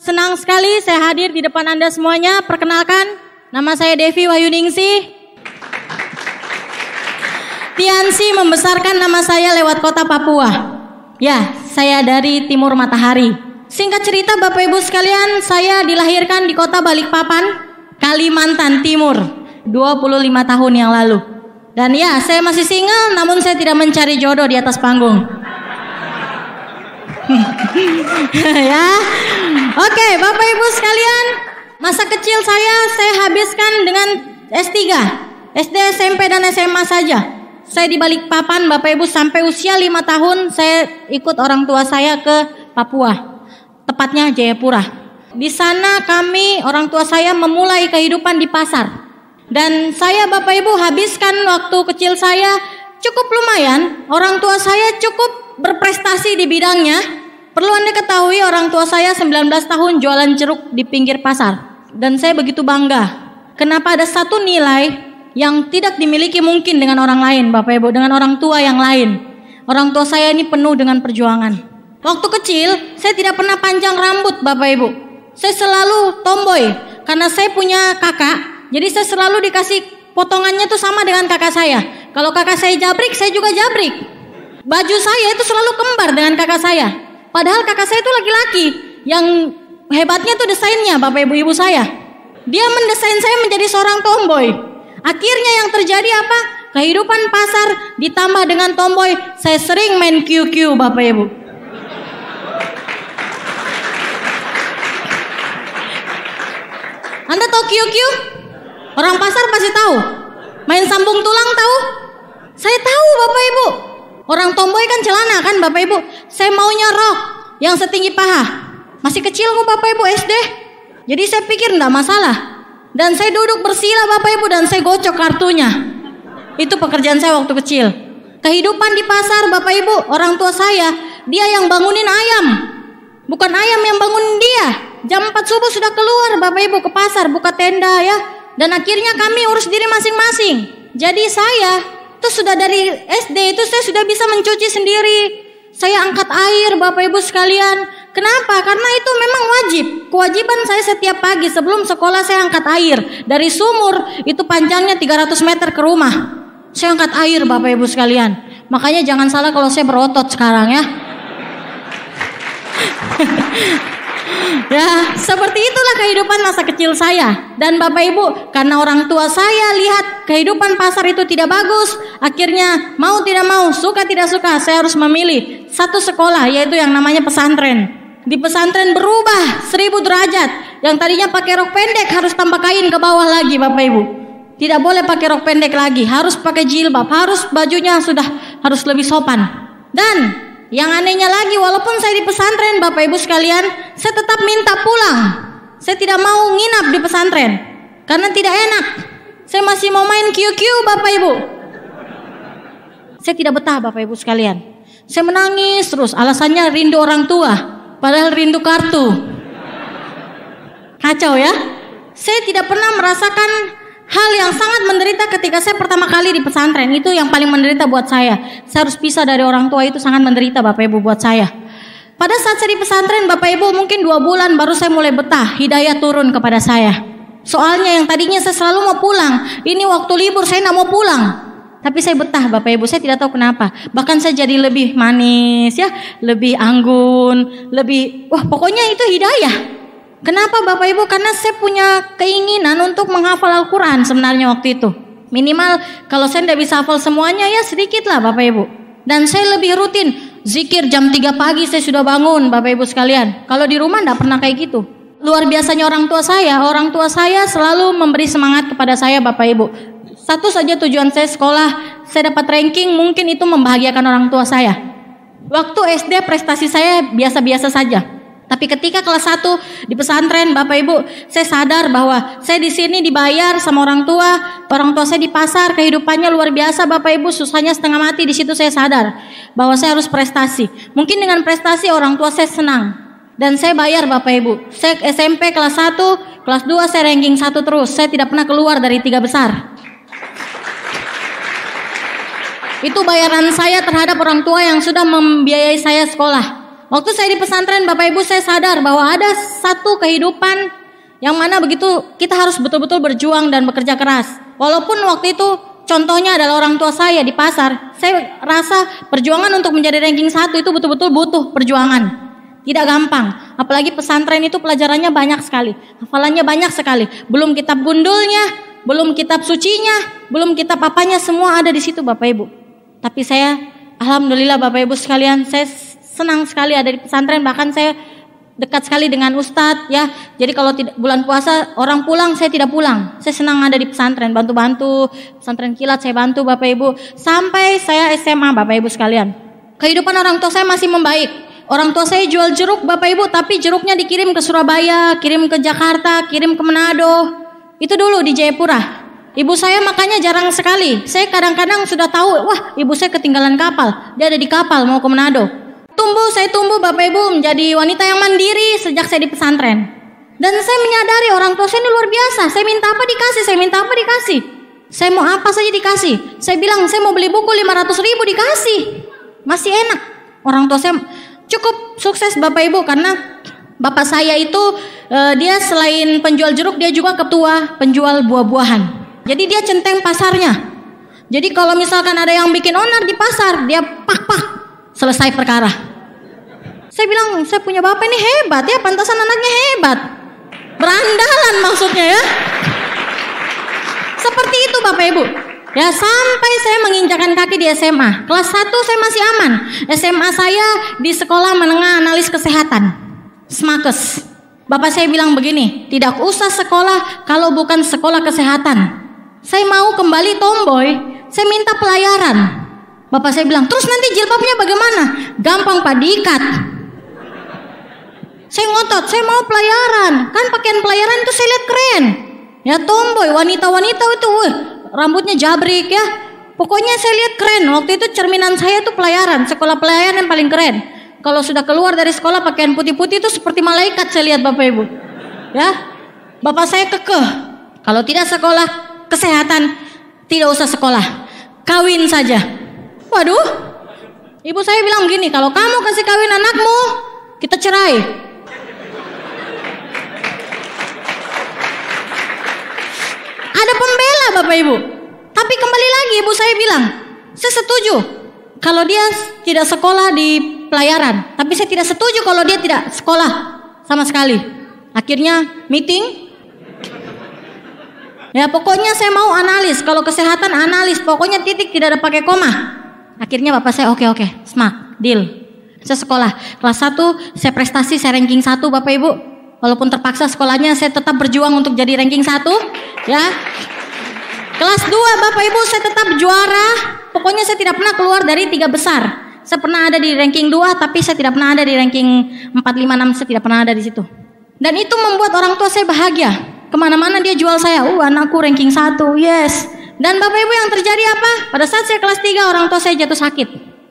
Senang sekali saya hadir di depan Anda semuanya. Perkenalkan, nama saya Devi Wahyuningsih. Tiansi membesarkan nama saya lewat kota Papua. Ya, saya dari Timur Matahari. Singkat cerita Bapak Ibu sekalian, saya dilahirkan di kota Balikpapan, Kalimantan Timur, 25 tahun yang lalu. Dan ya, saya masih single, namun saya tidak mencari jodoh di atas panggung. Ya, oke, Bapak Ibu sekalian, masa kecil saya habiskan dengan S3, SD, SMP, dan SMA saja. Saya di Balikpapan, Bapak Ibu, sampai usia 5 tahun saya ikut orang tua saya ke Papua, tepatnya Jayapura. Di sana kami, orang tua saya memulai kehidupan di pasar. Dan saya Bapak Ibu habiskan waktu kecil saya cukup lumayan. Orang tua saya cukup berprestasi di bidangnya. Perlu Anda ketahui orang tua saya 19 tahun jualan jeruk di pinggir pasar. Dan saya begitu bangga. Kenapa ada satu nilai yang tidak dimiliki mungkin dengan orang lain Bapak Ibu, dengan orang tua yang lain. Orang tua saya ini penuh dengan perjuangan. Waktu kecil saya tidak pernah panjang rambut Bapak Ibu. Saya selalu tomboy karena saya punya kakak. Jadi saya selalu dikasih potongannya tuh sama dengan kakak saya. Kalau kakak saya jabrik, saya juga jabrik. Baju saya itu selalu kembar dengan kakak saya. Padahal kakak saya itu laki-laki. Yang hebatnya tuh desainnya Bapak Ibu saya. Dia mendesain saya menjadi seorang tomboy. Akhirnya yang terjadi apa? Kehidupan pasar ditambah dengan tomboy. Saya sering main QQ Bapak Ibu. Anda tahu QQ? Orang pasar pasti tahu. Main sambung tulang tahu? Saya tahu Bapak Ibu. Orang tomboy kan celana kan Bapak Ibu. Saya maunya rok yang setinggi paha. Masih kecil kok Bapak Ibu SD. Jadi saya pikir enggak masalah. Dan saya duduk bersila Bapak Ibu dan saya gocok kartunya. Itu pekerjaan saya waktu kecil. Kehidupan di pasar Bapak Ibu, orang tua saya, dia yang bangunin ayam. Bukan ayam yang bangunin dia. Jam 4 subuh sudah keluar Bapak Ibu ke pasar, buka tenda ya. Dan akhirnya kami urus diri masing-masing. Jadi saya itu sudah dari SD itu saya sudah bisa mencuci sendiri. Saya angkat air Bapak Ibu sekalian. Kenapa? Karena itu memang wajib. Kewajiban saya setiap pagi sebelum sekolah saya angkat air. Dari sumur itu panjangnya 300 meter ke rumah. Saya angkat air Bapak Ibu sekalian. Makanya jangan salah kalau saya berotot sekarang ya. Ya, seperti itulah kehidupan masa kecil saya. Dan Bapak Ibu, karena orang tua saya lihat kehidupan pasar itu tidak bagus, akhirnya mau tidak mau, suka tidak suka, saya harus memilih satu sekolah, yaitu yang namanya pesantren. Di pesantren berubah 1000 derajat. Yang tadinya pakai rok pendek harus tambah kain ke bawah lagi Bapak Ibu. Tidak boleh pakai rok pendek lagi, harus pakai jilbab, harus bajunya harus lebih sopan. Dan yang anehnya lagi, walaupun saya di pesantren Bapak Ibu sekalian, saya tetap minta pulang. Saya tidak mau nginap di pesantren karena tidak enak. Saya masih mau main QQ Bapak Ibu. Saya tidak betah Bapak Ibu sekalian. Saya menangis terus, alasannya rindu orang tua, padahal rindu kartu. Kacau ya. Saya tidak pernah merasakan hal yang sangat menderita ketika saya pertama kali di pesantren. Itu yang paling menderita buat saya. Saya harus pisah dari orang tua, itu sangat menderita Bapak Ibu buat saya. Pada saat saya di pesantren Bapak Ibu mungkin 2 bulan baru saya mulai betah. Hidayah turun kepada saya. Soalnya yang tadinya saya selalu mau pulang, ini waktu libur saya tidak mau pulang. Tapi saya betah Bapak Ibu, saya tidak tahu kenapa. Bahkan saya jadi lebih manis ya, lebih anggun, pokoknya itu hidayah. Kenapa Bapak Ibu? Karena saya punya keinginan untuk menghafal Al-Quran sebenarnya waktu itu. Minimal kalau saya tidak bisa hafal semuanya ya sedikit lah Bapak Ibu. Dan saya lebih rutin zikir jam 3 pagi saya sudah bangun Bapak Ibu sekalian. Kalau di rumah tidak pernah kayak gitu. Luar biasanya orang tua saya selalu memberi semangat kepada saya Bapak Ibu. Satu saja tujuan saya sekolah, saya dapat ranking, mungkin itu membahagiakan orang tua saya. Waktu SD prestasi saya biasa-biasa saja. Tapi ketika kelas 1 di pesantren Bapak Ibu, saya sadar bahwa saya di sini dibayar sama orang tua saya di pasar, kehidupannya luar biasa Bapak Ibu, susahnya setengah mati. Di situ saya sadar bahwa saya harus prestasi. Mungkin dengan prestasi orang tua saya senang. Dan saya bayar Bapak Ibu. Saya SMP kelas 1, kelas 2 saya ranking 1 terus. Saya tidak pernah keluar dari 3 besar. Itu bayaran saya terhadap orang tua yang sudah membiayai saya sekolah. Waktu saya di pesantren Bapak Ibu, saya sadar bahwa ada satu kehidupan yang mana begitu kita harus betul-betul berjuang dan bekerja keras. Walaupun waktu itu contohnya adalah orang tua saya di pasar, saya rasa perjuangan untuk menjadi ranking 1 itu betul-betul butuh perjuangan. Tidak gampang, apalagi pesantren itu pelajarannya banyak sekali, hafalannya banyak sekali. Belum kitab gundulnya, belum kitab sucinya, belum kitab apanya, semua ada di situ Bapak Ibu. Tapi saya, alhamdulillah Bapak Ibu sekalian, saya senang sekali ada di pesantren, bahkan saya dekat sekali dengan ustadz ya. Jadi kalau bulan puasa orang pulang, saya tidak pulang. Saya senang ada di pesantren, bantu-bantu pesantren kilat, saya bantu Bapak Ibu sampai saya SMA Bapak Ibu sekalian. Kehidupan orang tua saya masih membaik. Orang tua saya jual jeruk Bapak Ibu, tapi jeruknya dikirim ke Surabaya, kirim ke Jakarta, kirim ke Manado. Itu dulu di Jayapura. Ibu saya makanya jarang sekali. Saya kadang-kadang sudah tahu, wah ibu saya ketinggalan kapal. Dia ada di kapal mau ke Manado. Saya tumbuh Bapak Ibu menjadi wanita yang mandiri sejak saya di pesantren. Dan saya menyadari orang tua saya ini luar biasa. Saya minta apa dikasih, saya minta apa dikasih. Saya mau apa saja dikasih. Saya bilang saya mau beli buku 500.000 dikasih. Masih enak. Orang tua saya cukup sukses Bapak Ibu, karena bapak saya itu dia selain penjual jeruk, dia juga ketua penjual buah-buahan. Jadi dia centeng pasarnya. Jadi kalau misalkan ada yang bikin onar di pasar, dia pak-pak, selesai perkara. Saya bilang, saya punya bapak ini hebat ya, pantasan anaknya hebat. Berandalan maksudnya ya. Seperti itu Bapak Ibu. Ya, sampai saya menginjakan kaki di SMA. Kelas 1 saya masih aman. SMA saya di sekolah menengah analis kesehatan, Smakes. Bapak saya bilang begini, tidak usah sekolah kalau bukan sekolah kesehatan. Saya mau kembali tomboy, saya minta pelayaran. Bapak saya bilang, terus nanti jilbabnya bagaimana? Gampang Pak, diikat. Saya ngotot, saya mau pelayaran. Kan pakaian pelayaran itu saya lihat keren. Ya tomboy, wanita-wanita itu, rambutnya jabrik ya. Pokoknya saya lihat keren. Waktu itu cerminan saya tuh pelayaran, sekolah pelayaran yang paling keren. Kalau sudah keluar dari sekolah pakaian putih-putih itu seperti malaikat saya lihat Bapak Ibu. Ya, bapak saya kekeh. Kalau tidak sekolah kesehatan, tidak usah sekolah, kawin saja. Waduh, ibu saya bilang begini, kalau kamu kasih kawin anakmu, kita cerai. Ada pembela Bapak Ibu. Tapi kembali lagi ibu saya bilang, saya setuju kalau dia tidak sekolah di pelayaran, tapi saya tidak setuju kalau dia tidak sekolah sama sekali. Akhirnya meeting. Ya pokoknya saya mau analis, kalau kesehatan analis, pokoknya titik, tidak ada pakai koma. Akhirnya bapak saya oke, smart, deal. Saya sekolah, kelas 1 saya prestasi, saya ranking 1 Bapak Ibu. Walaupun terpaksa sekolahnya, saya tetap berjuang untuk jadi ranking 1 ya. Kelas 2 Bapak Ibu saya tetap juara. Pokoknya saya tidak pernah keluar dari 3 besar. Saya pernah ada di ranking 2, tapi saya tidak pernah ada di ranking 4, 5, 6. Saya tidak pernah ada di situ. Dan itu membuat orang tua saya bahagia. Kemana-mana dia jual saya, anakku ranking 1, yes. Dan Bapak Ibu yang terjadi apa? Pada saat saya kelas 3 orang tua saya jatuh sakit.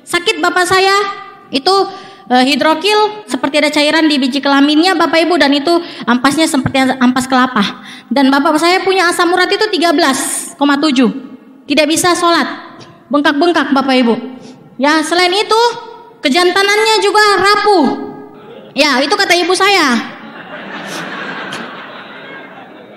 Sakit bapak saya itu hidrokil, seperti ada cairan di biji kelaminnya Bapak Ibu, dan itu ampasnya seperti ampas kelapa. Dan bapak saya punya asam urat itu 13,7. Tidak bisa sholat, bengkak-bengkak Bapak Ibu. Ya, selain itu kejantanannya juga rapuh. Ya, itu kata ibu saya.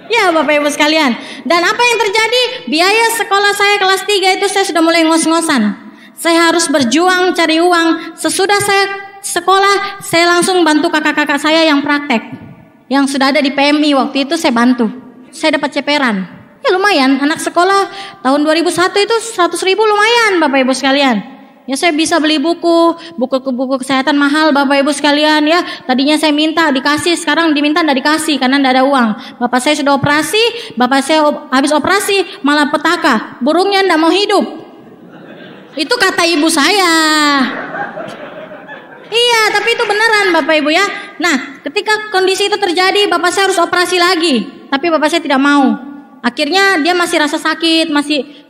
Ya Bapak Ibu sekalian. Dan apa yang terjadi? Biaya sekolah saya kelas 3 itu saya sudah mulai ngos-ngosan. Saya harus berjuang cari uang. Sesudah saya sekolah, saya langsung bantu kakak-kakak saya yang praktek, yang sudah ada di PMI. Waktu itu saya bantu. Saya dapat ceperan. Ya lumayan, anak sekolah tahun 2001 itu 100.000 lumayan Bapak Ibu sekalian. Ya saya bisa beli buku kesehatan mahal Bapak Ibu sekalian ya. Tadinya saya minta dikasih, sekarang diminta enggak dikasih karena enggak ada uang. Bapak saya sudah operasi, bapak saya habis operasi malah petaka, burungnya enggak mau hidup. Itu kata ibu saya. Iya, tapi itu beneran Bapak Ibu ya. Nah, ketika kondisi itu terjadi, bapak saya harus operasi lagi, tapi bapak saya tidak mau. Akhirnya dia masih rasa sakit,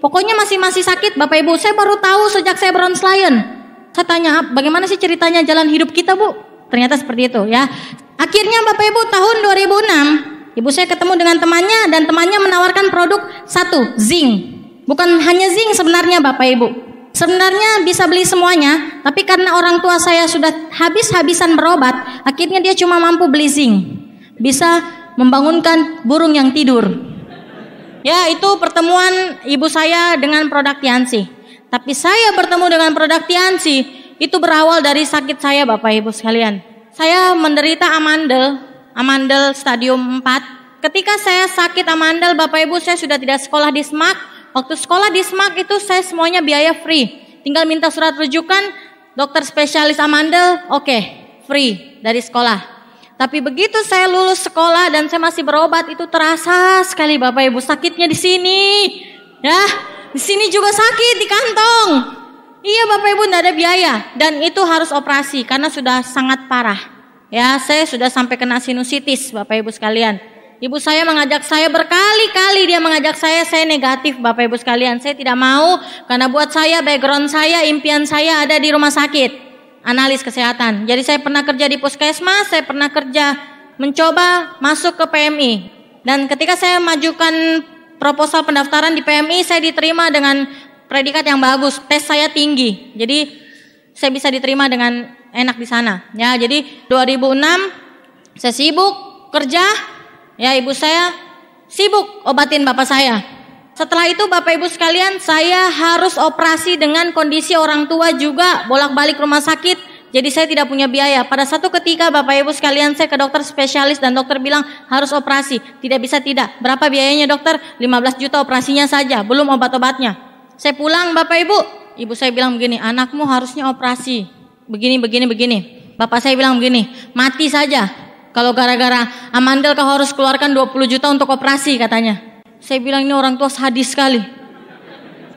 pokoknya masih sakit Bapak Ibu. Saya baru tahu sejak saya Bronze Lion. Saya tanya, bagaimana sih ceritanya jalan hidup kita Bu? Ternyata seperti itu ya. Akhirnya Bapak Ibu tahun 2006, ibu saya ketemu dengan temannya, dan temannya menawarkan produk 1, zinc. Bukan hanya zinc sebenarnya Bapak Ibu. Sebenarnya bisa beli semuanya, tapi karena orang tua saya sudah habis-habisan berobat, akhirnya dia cuma mampu beli zinc. Bisa membangunkan burung yang tidur. Ya, itu pertemuan ibu saya dengan produk Tiansi. Tapi saya bertemu dengan produk Tiansi, itu berawal dari sakit saya Bapak Ibu sekalian. Saya menderita amandel stadium 4. Ketika saya sakit amandel Bapak Ibu, saya sudah tidak sekolah di SMAK. Waktu sekolah di SMAK itu saya semuanya biaya free. Tinggal minta surat rujukan, dokter spesialis amandel, oke, free dari sekolah. Tapi begitu saya lulus sekolah dan saya masih berobat, itu terasa sekali Bapak Ibu sakitnya di sini. Ya, di sini juga sakit di kantong. Iya Bapak Ibu, tidak ada biaya dan itu harus operasi karena sudah sangat parah. Ya, saya sudah sampai kena sinusitis Bapak Ibu sekalian. Ibu saya mengajak saya berkali-kali, dia mengajak saya negatif Bapak Ibu sekalian. Saya tidak mau karena buat saya, background saya, impian saya ada di rumah sakit, analis kesehatan. Jadi saya pernah kerja di puskesmas, saya pernah kerja mencoba masuk ke PMI. Dan ketika saya majukan proposal pendaftaran di PMI, saya diterima dengan predikat yang bagus, tes saya tinggi. Jadi saya bisa diterima dengan enak di sana. Ya, jadi 2006 saya sibuk kerja. Ya, ibu saya sibuk obatin bapak saya. Setelah itu Bapak Ibu sekalian, saya harus operasi dengan kondisi orang tua juga bolak-balik rumah sakit. Jadi saya tidak punya biaya. Pada satu ketika Bapak Ibu sekalian, saya ke dokter spesialis dan dokter bilang harus operasi. Tidak bisa tidak. Berapa biayanya dokter? 15 juta operasinya saja, belum obat-obatnya. Saya pulang Bapak Ibu, ibu saya bilang begini, anakmu harusnya operasi. Begini. Bapak saya bilang begini, mati saja. Kalau gara-gara amandel kau harus keluarkan 20 juta untuk operasi katanya. Saya bilang ini orang tua sadis sekali.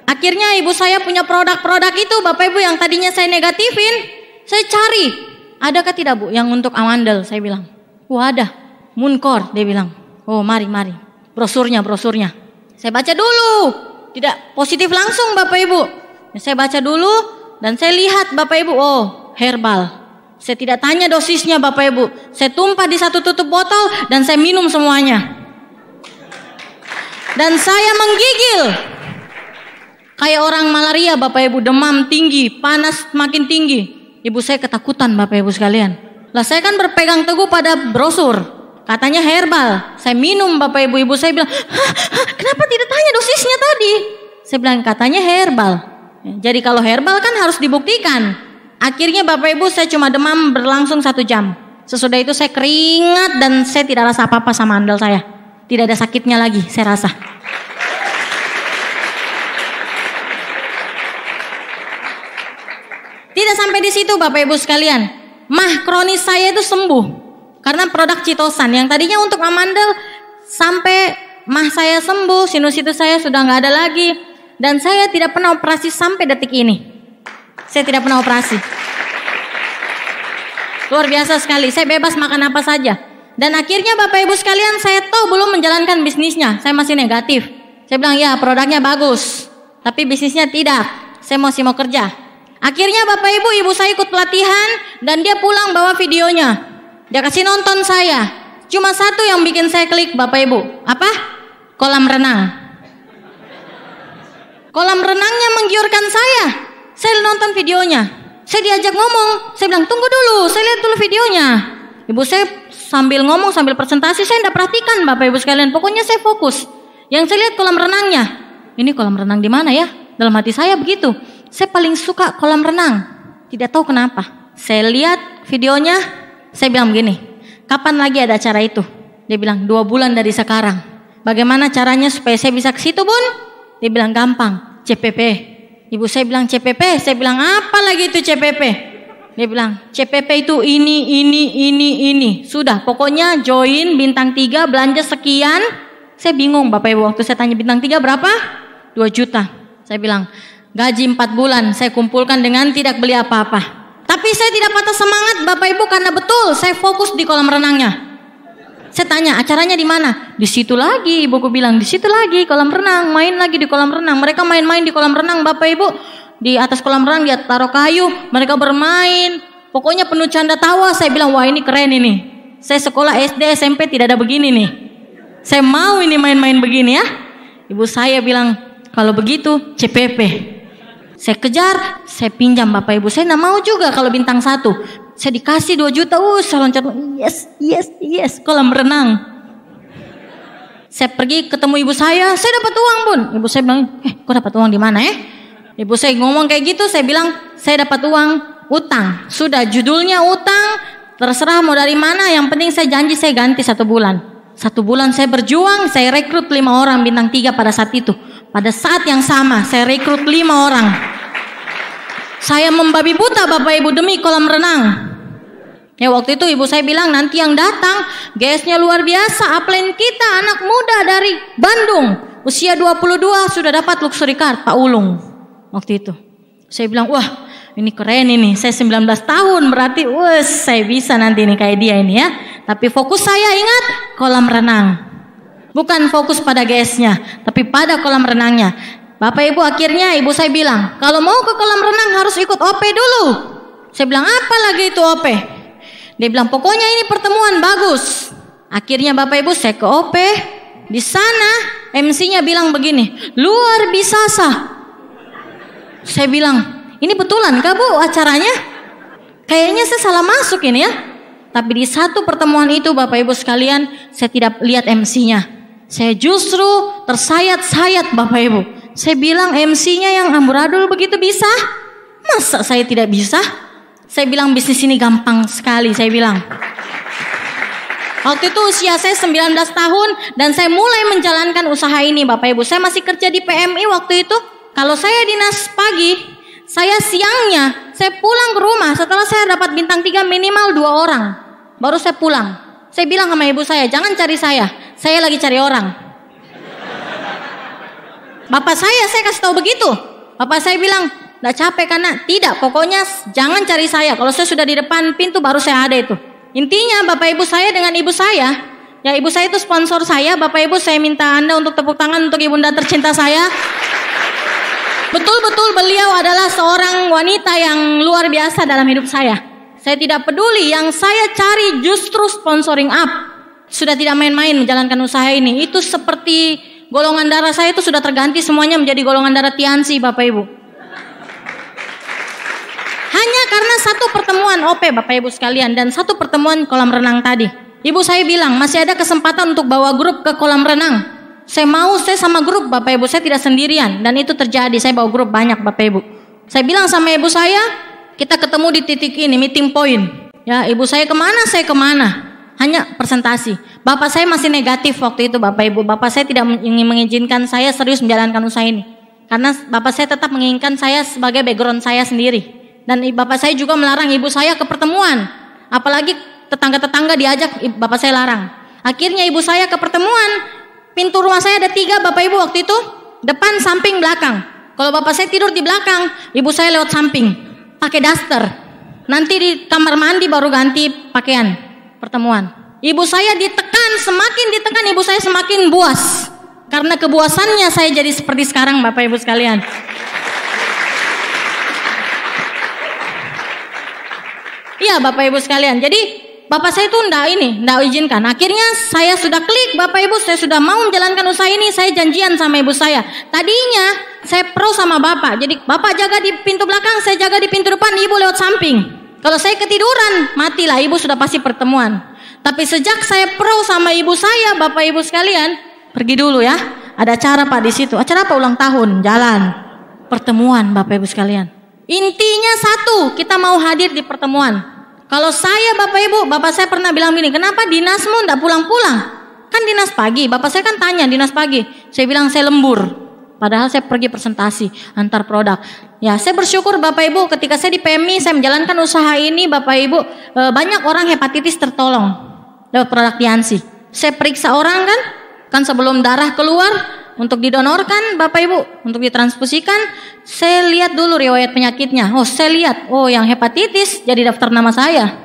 Akhirnya ibu saya punya produk-produk itu Bapak Ibu yang tadinya saya negatifin. Saya cari, adakah tidak Bu yang untuk amandel? Saya bilang, ada, Muncor. Dia bilang, oh mari. Brosurnya. Saya baca dulu, tidak positif langsung Bapak Ibu. Saya baca dulu dan saya lihat Bapak Ibu, oh herbal. Saya tidak tanya dosisnya Bapak Ibu. Saya tumpah di satu tutup botol dan saya minum semuanya. Dan saya menggigil. Kayak orang malaria Bapak Ibu, demam tinggi, panas makin tinggi. Ibu saya ketakutan Bapak Ibu sekalian. Lah saya kan berpegang teguh pada brosur. Katanya herbal. Saya minum Bapak Ibu. Ibu saya bilang, kenapa tidak tanya dosisnya tadi? Saya bilang katanya herbal. Jadi kalau herbal kan harus dibuktikan. Akhirnya Bapak Ibu saya cuma demam berlangsung 1 jam. Sesudah itu saya keringat dan saya tidak rasa apa-apa sama andal saya. Tidak ada sakitnya lagi saya rasa. Tidak sampai di situ Bapak Ibu sekalian. Mah kronis saya itu sembuh. Karena produk Citosan yang tadinya untuk amandel sampai mah saya sembuh, sinusitis saya sudah nggak ada lagi. Dan saya tidak pernah operasi sampai detik ini. Saya tidak pernah operasi. Luar biasa sekali. Saya bebas makan apa saja. Dan akhirnya Bapak Ibu sekalian, saya tahu belum menjalankan bisnisnya. Saya masih negatif. Saya bilang ya produknya bagus, tapi bisnisnya tidak. Saya masih mau kerja. Akhirnya Bapak Ibu saya ikut pelatihan dan dia pulang bawa videonya. Dia kasih nonton saya. Cuma satu yang bikin saya klik Bapak Ibu. Apa? Kolam renang. Kolam renangnya menggiurkan saya. Saya nonton videonya, saya diajak ngomong, saya bilang tunggu dulu, saya lihat dulu videonya. Ibu saya sambil ngomong sambil presentasi, saya tidak perhatikan Bapak Ibu sekalian, pokoknya saya fokus. Yang saya lihat kolam renangnya, ini kolam renang di mana ya? Dalam hati saya begitu, saya paling suka kolam renang, tidak tahu kenapa. Saya lihat videonya, saya bilang begini, kapan lagi ada acara itu? Dia bilang 2 bulan dari sekarang. Bagaimana caranya supaya saya bisa ke situ Bun? Dia bilang gampang, CPP. Ibu saya bilang CPP, saya bilang apa lagi itu CPP? Dia bilang CPP itu ini. Sudah, pokoknya join bintang 3 belanja sekian. Saya bingung Bapak Ibu, waktu saya tanya bintang 3 berapa? 2 juta. Saya bilang gaji 4 bulan saya kumpulkan dengan tidak beli apa-apa. Tapi saya tidak patah semangat Bapak Ibu karena betul saya fokus di kolam renangnya. Saya tanya acaranya di mana? Di situ lagi, ibuku bilang di situ lagi kolam renang, main lagi di kolam renang. Mereka main-main di kolam renang Bapak Ibu. Di atas kolam renang dia taruh kayu, mereka bermain. Pokoknya penuh canda tawa. Saya bilang wah ini keren ini. Saya sekolah SD SMP tidak ada begini nih. Saya mau ini main-main begini ya. Ibu saya bilang kalau begitu CPP. Saya kejar, saya pinjam Bapak Ibu. Saya nggak mau juga kalau bintang 1. Saya dikasih 2 juta, saya loncat, yes, kolam renang. Saya pergi ketemu ibu saya dapat uang Bun. Ibu saya bilang, kok dapat uang di mana ya? Ibu saya ngomong kayak gitu, saya bilang, saya dapat uang utang. Sudah judulnya utang, terserah mau dari mana, yang penting saya janji saya ganti 1 bulan. 1 bulan saya berjuang, saya rekrut 5 orang bintang 3 pada saat itu. Pada saat yang sama, saya rekrut 5 orang. Saya membabi buta Bapak Ibu demi kolam renang. Ya waktu itu ibu saya bilang nanti yang datang GS-nya luar biasa. Upline kita anak muda dari Bandung. Usia 22 sudah dapat luxury car, Pak Ulung. Waktu itu. Saya bilang wah ini keren ini. Saya 19 tahun berarti saya bisa nanti nih kayak dia ini ya. Tapi fokus saya ingat kolam renang. Bukan fokus pada GS-nya. Tapi pada kolam renangnya. Bapak Ibu akhirnya ibu saya bilang, kalau mau ke kolam renang harus ikut OP dulu. Saya bilang apa lagi itu OP? Dia bilang pokoknya ini pertemuan bagus. Akhirnya Bapak Ibu saya ke OP. Di sana MC-nya bilang begini, luar biasa. Saya bilang, ini betulan kah Bu acaranya? Kayaknya saya salah masuk ini ya. Tapi di satu pertemuan itu Bapak Ibu sekalian, saya tidak lihat MC-nya. Saya justru tersayat-sayat Bapak Ibu. Saya bilang MC-nya yang amburadul begitu bisa? Masa saya tidak bisa? Saya bilang bisnis ini gampang sekali, saya bilang. Waktu itu usia saya 19 tahun dan saya mulai menjalankan usaha ini Bapak Ibu. Saya masih kerja di PMI waktu itu. Kalau saya dinas pagi, saya siangnya, saya pulang ke rumah setelah saya dapat bintang 3 minimal 2 orang. Baru saya pulang. Saya bilang sama ibu saya, jangan cari saya lagi cari orang. Bapak saya kasih tahu begitu. Bapak saya bilang, "Nggak capek kan nak?" "Tidak, pokoknya jangan cari saya. Kalau saya sudah di depan pintu baru saya ada itu." Intinya Bapak Ibu saya dengan ibu saya, ya ibu saya itu sponsor saya. Bapak Ibu saya minta Anda untuk tepuk tangan untuk ibunda tercinta saya. Betul-betul beliau adalah seorang wanita yang luar biasa dalam hidup saya. Saya tidak peduli, yang saya cari justru sponsoring up. Sudah tidak main-main menjalankan usaha ini. Itu seperti golongan darah saya itu sudah terganti semuanya menjadi golongan darah Tiansi Bapak Ibu. Hanya karena satu pertemuan OP Bapak Ibu sekalian dan satu pertemuan kolam renang tadi. Ibu saya bilang masih ada kesempatan untuk bawa grup ke kolam renang. Saya mau, saya sama grup Bapak Ibu, saya tidak sendirian. Dan itu terjadi, saya bawa grup banyak Bapak Ibu. Saya bilang sama ibu saya, kita ketemu di titik ini, meeting point. Ya, ibu saya kemana, saya kemana. Hanya presentasi. Bapak saya masih negatif waktu itu Bapak Ibu. Bapak saya tidak ingin mengizinkan saya serius menjalankan usaha ini. Karena bapak saya tetap menginginkan saya sebagai background saya sendiri. Dan bapak saya juga melarang ibu saya ke pertemuan. Apalagi tetangga-tetangga diajak, bapak saya larang. Akhirnya ibu saya ke pertemuan. Pintu rumah saya ada 3 Bapak Ibu waktu itu. Depan, samping, belakang. Kalau bapak saya tidur di belakang, ibu saya lewat samping. Pakai daster. Nanti di kamar mandi baru ganti pakaian pertemuan. Ibu saya ditekan, semakin ditekan ibu saya semakin buas. Karena kebuasannya saya jadi seperti sekarang Bapak Ibu sekalian. Iya Bapak Ibu sekalian. Jadi bapak saya itu enggak izinkan. Akhirnya saya sudah klik Bapak Ibu, saya sudah mau menjalankan usaha ini, saya janjian sama ibu saya. Tadinya saya pro sama bapak. Jadi bapak jaga di pintu belakang, saya jaga di pintu depan, ibu lewat samping. Kalau saya ketiduran, matilah, ibu sudah pasti pertemuan. Tapi sejak saya pro sama ibu saya, Bapak Ibu sekalian, pergi dulu ya. Ada acara Pak di situ. Acara apa? Ulang tahun, jalan. Pertemuan Bapak Ibu sekalian. Intinya satu, kita mau hadir di pertemuan. Kalau saya Bapak Ibu, bapak saya pernah bilang gini, kenapa dinasmu enggak pulang-pulang? Kan dinas pagi, bapak saya kan tanya dinas pagi. Saya bilang saya lembur. Padahal saya pergi presentasi antar produk. Ya, saya bersyukur Bapak Ibu ketika saya di PMI, saya menjalankan usaha ini Bapak Ibu, banyak orang hepatitis tertolong lewat produk Tiansi. Saya periksa orang kan sebelum darah keluar untuk didonorkan Bapak Ibu, untuk ditransfusikan, saya lihat dulu riwayat penyakitnya. Oh, saya lihat, oh yang hepatitis jadi daftar nama saya.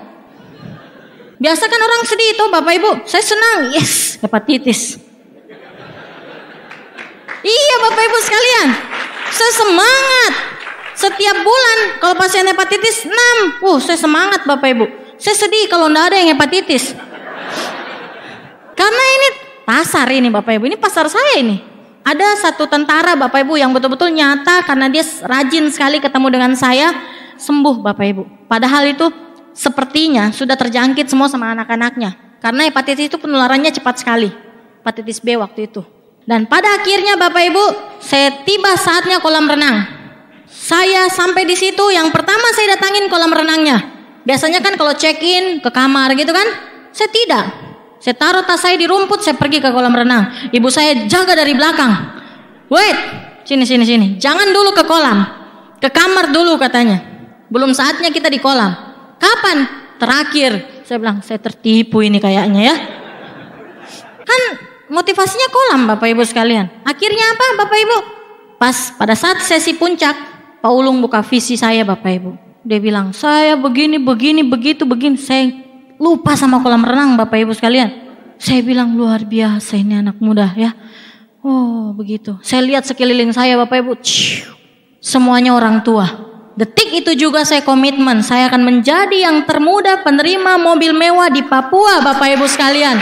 Biasa kan orang sedih itu Bapak Ibu, saya senang, yes, hepatitis. Iya Bapak Ibu sekalian, saya semangat. Setiap bulan kalau pasien hepatitis 6, saya semangat Bapak Ibu. Saya sedih kalau enggak ada yang hepatitis. Karena ini pasar ini Bapak Ibu, ini pasar saya ini. Ada satu tentara Bapak Ibu yang betul-betul nyata karena dia rajin sekali ketemu dengan saya, sembuh Bapak Ibu. Padahal itu sepertinya sudah terjangkit semua sama anak-anaknya. Karena hepatitis itu penularannya cepat sekali. Hepatitis B waktu itu. Dan pada akhirnya Bapak Ibu, saya tiba saatnya kolam renang. Saya sampai di situ, yang pertama saya datangin kolam renangnya. Biasanya kan kalau check-in ke kamar gitu kan, saya tidak. Saya taruh tas saya di rumput, saya pergi ke kolam renang. Ibu saya jaga dari belakang. Wait, sini. Jangan dulu ke kolam. Ke kamar dulu katanya. Belum saatnya kita di kolam. Kapan? Terakhir. Saya bilang, saya tertipu ini kayaknya ya. Kan motivasinya kolam Bapak Ibu sekalian. Akhirnya apa Bapak Ibu? Pas pada saat sesi puncak, Pak Ulung buka visi saya Bapak Ibu. Dia bilang, saya begini, begitu. Saya lupa sama kolam renang Bapak Ibu sekalian. Saya bilang luar biasa ini anak muda ya. Oh begitu. Saya lihat sekeliling saya Bapak Ibu. Semuanya orang tua. Detik itu juga saya komitmen. Saya akan menjadi yang termuda penerima mobil mewah di Papua Bapak Ibu sekalian.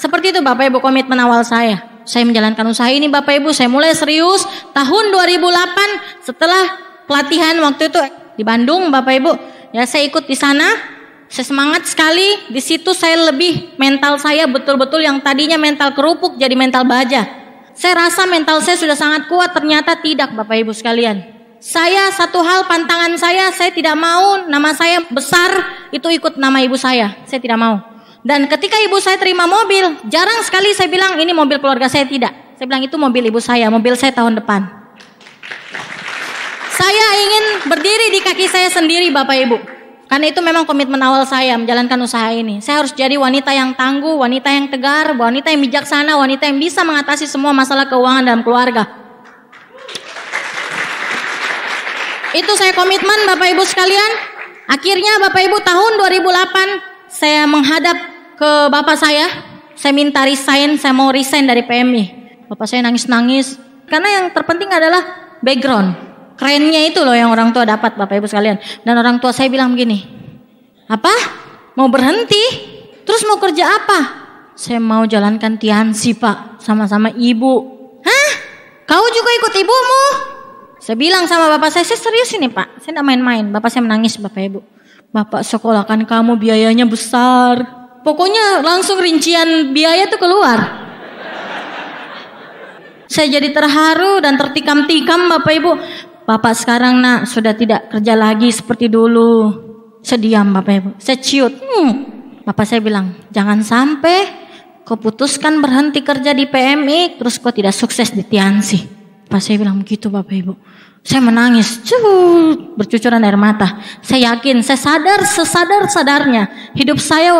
Seperti itu Bapak Ibu komitmen awal saya. Saya menjalankan usaha ini Bapak Ibu. Saya mulai serius tahun 2008 setelah pelatihan waktu itu di Bandung Bapak Ibu. Ya saya ikut di sana. Saya semangat sekali. Di situ saya lebih mental saya betul-betul yang tadinya mental kerupuk jadi mental baja. Saya rasa mental saya sudah sangat kuat, ternyata tidak Bapak Ibu sekalian. Saya satu hal pantangan saya tidak mau nama saya besar itu ikut nama ibu saya tidak mau. Dan ketika ibu saya terima mobil, jarang sekali saya bilang ini mobil keluarga saya, tidak. Saya bilang itu mobil ibu saya, mobil saya tahun depan. Saya ingin berdiri di kaki saya sendiri Bapak Ibu. Karena itu memang komitmen awal saya menjalankan usaha ini. Saya harus jadi wanita yang tangguh, wanita yang tegar, wanita yang bijaksana, wanita yang bisa mengatasi semua masalah keuangan dalam keluarga. Itu saya komitmen Bapak Ibu sekalian. Akhirnya Bapak Ibu tahun 2008 saya menghadap ke bapak saya minta resign, saya mau resign dari PMI. Bapak saya nangis-nangis. Karena yang terpenting adalah background. Kerennya itu loh yang orang tua dapat Bapak Ibu sekalian. Dan orang tua saya bilang begini, apa? Mau berhenti? Terus mau kerja apa? Saya mau jalankan tiansi Pak, sama-sama ibu. Hah? Kau juga ikut ibumu? Saya bilang sama bapak saya serius ini Pak, saya tidak main-main. Bapak saya menangis Bapak Ibu. Bapak sekolahkan kamu biayanya besar. Pokoknya langsung rincian biaya tuh keluar. Saya jadi terharu dan tertikam-tikam Bapak Ibu. Bapak sekarang nak sudah tidak kerja lagi seperti dulu. Saya diam Bapak Ibu. Saya ciut. Bapak saya bilang, jangan sampai kau putuskan berhenti kerja di PMI terus kau tidak sukses di Tiansi. Bapak saya bilang begitu Bapak Ibu. Saya menangis, bercucuran air mata. Saya yakin, saya sadar sesadar-sadarnya. Hidup saya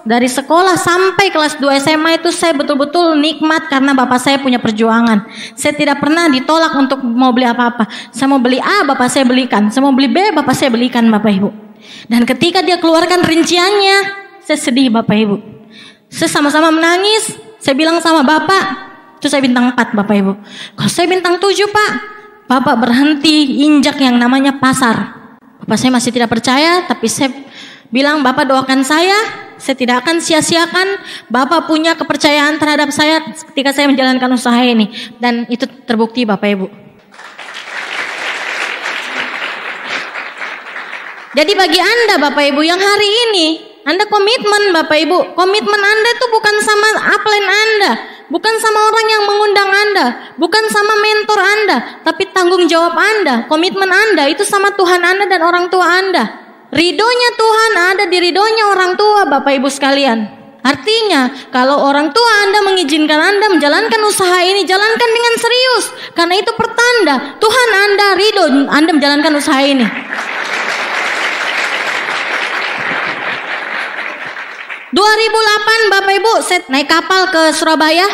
dari sekolah sampai kelas 2 SMA itu saya betul-betul nikmat karena bapak saya punya perjuangan. Saya tidak pernah ditolak untuk mau beli apa-apa. Saya mau beli A, bapak saya belikan. Saya mau beli B, bapak saya belikan Bapak Ibu. Dan ketika dia keluarkan rinciannya, saya sedih Bapak Ibu. Saya sama-sama menangis. Saya bilang sama bapak, itu saya bintang 4 Bapak Ibu. Kalau saya bintang 7 Pak, Bapak berhenti injak yang namanya pasar. Bapak saya masih tidak percaya, tapi saya bilang Bapak doakan saya tidak akan sia-siakan. Bapak punya kepercayaan terhadap saya ketika saya menjalankan usaha ini. Dan itu terbukti Bapak Ibu. Jadi bagi Anda Bapak Ibu yang hari ini, Anda komitmen Bapak Ibu. Komitmen Anda itu bukan sama upline Anda. Bukan sama orang yang mengundang Anda, bukan sama mentor Anda, tapi tanggung jawab Anda, komitmen Anda itu sama Tuhan Anda dan orang tua Anda. Ridhonya Tuhan ada di ridhonya orang tua Bapak Ibu sekalian. Artinya kalau orang tua Anda mengizinkan Anda menjalankan usaha ini, jalankan dengan serius. Karena itu pertanda Tuhan Anda ridho Anda menjalankan usaha ini. 2008 Bapak Ibu saya naik kapal ke Surabaya.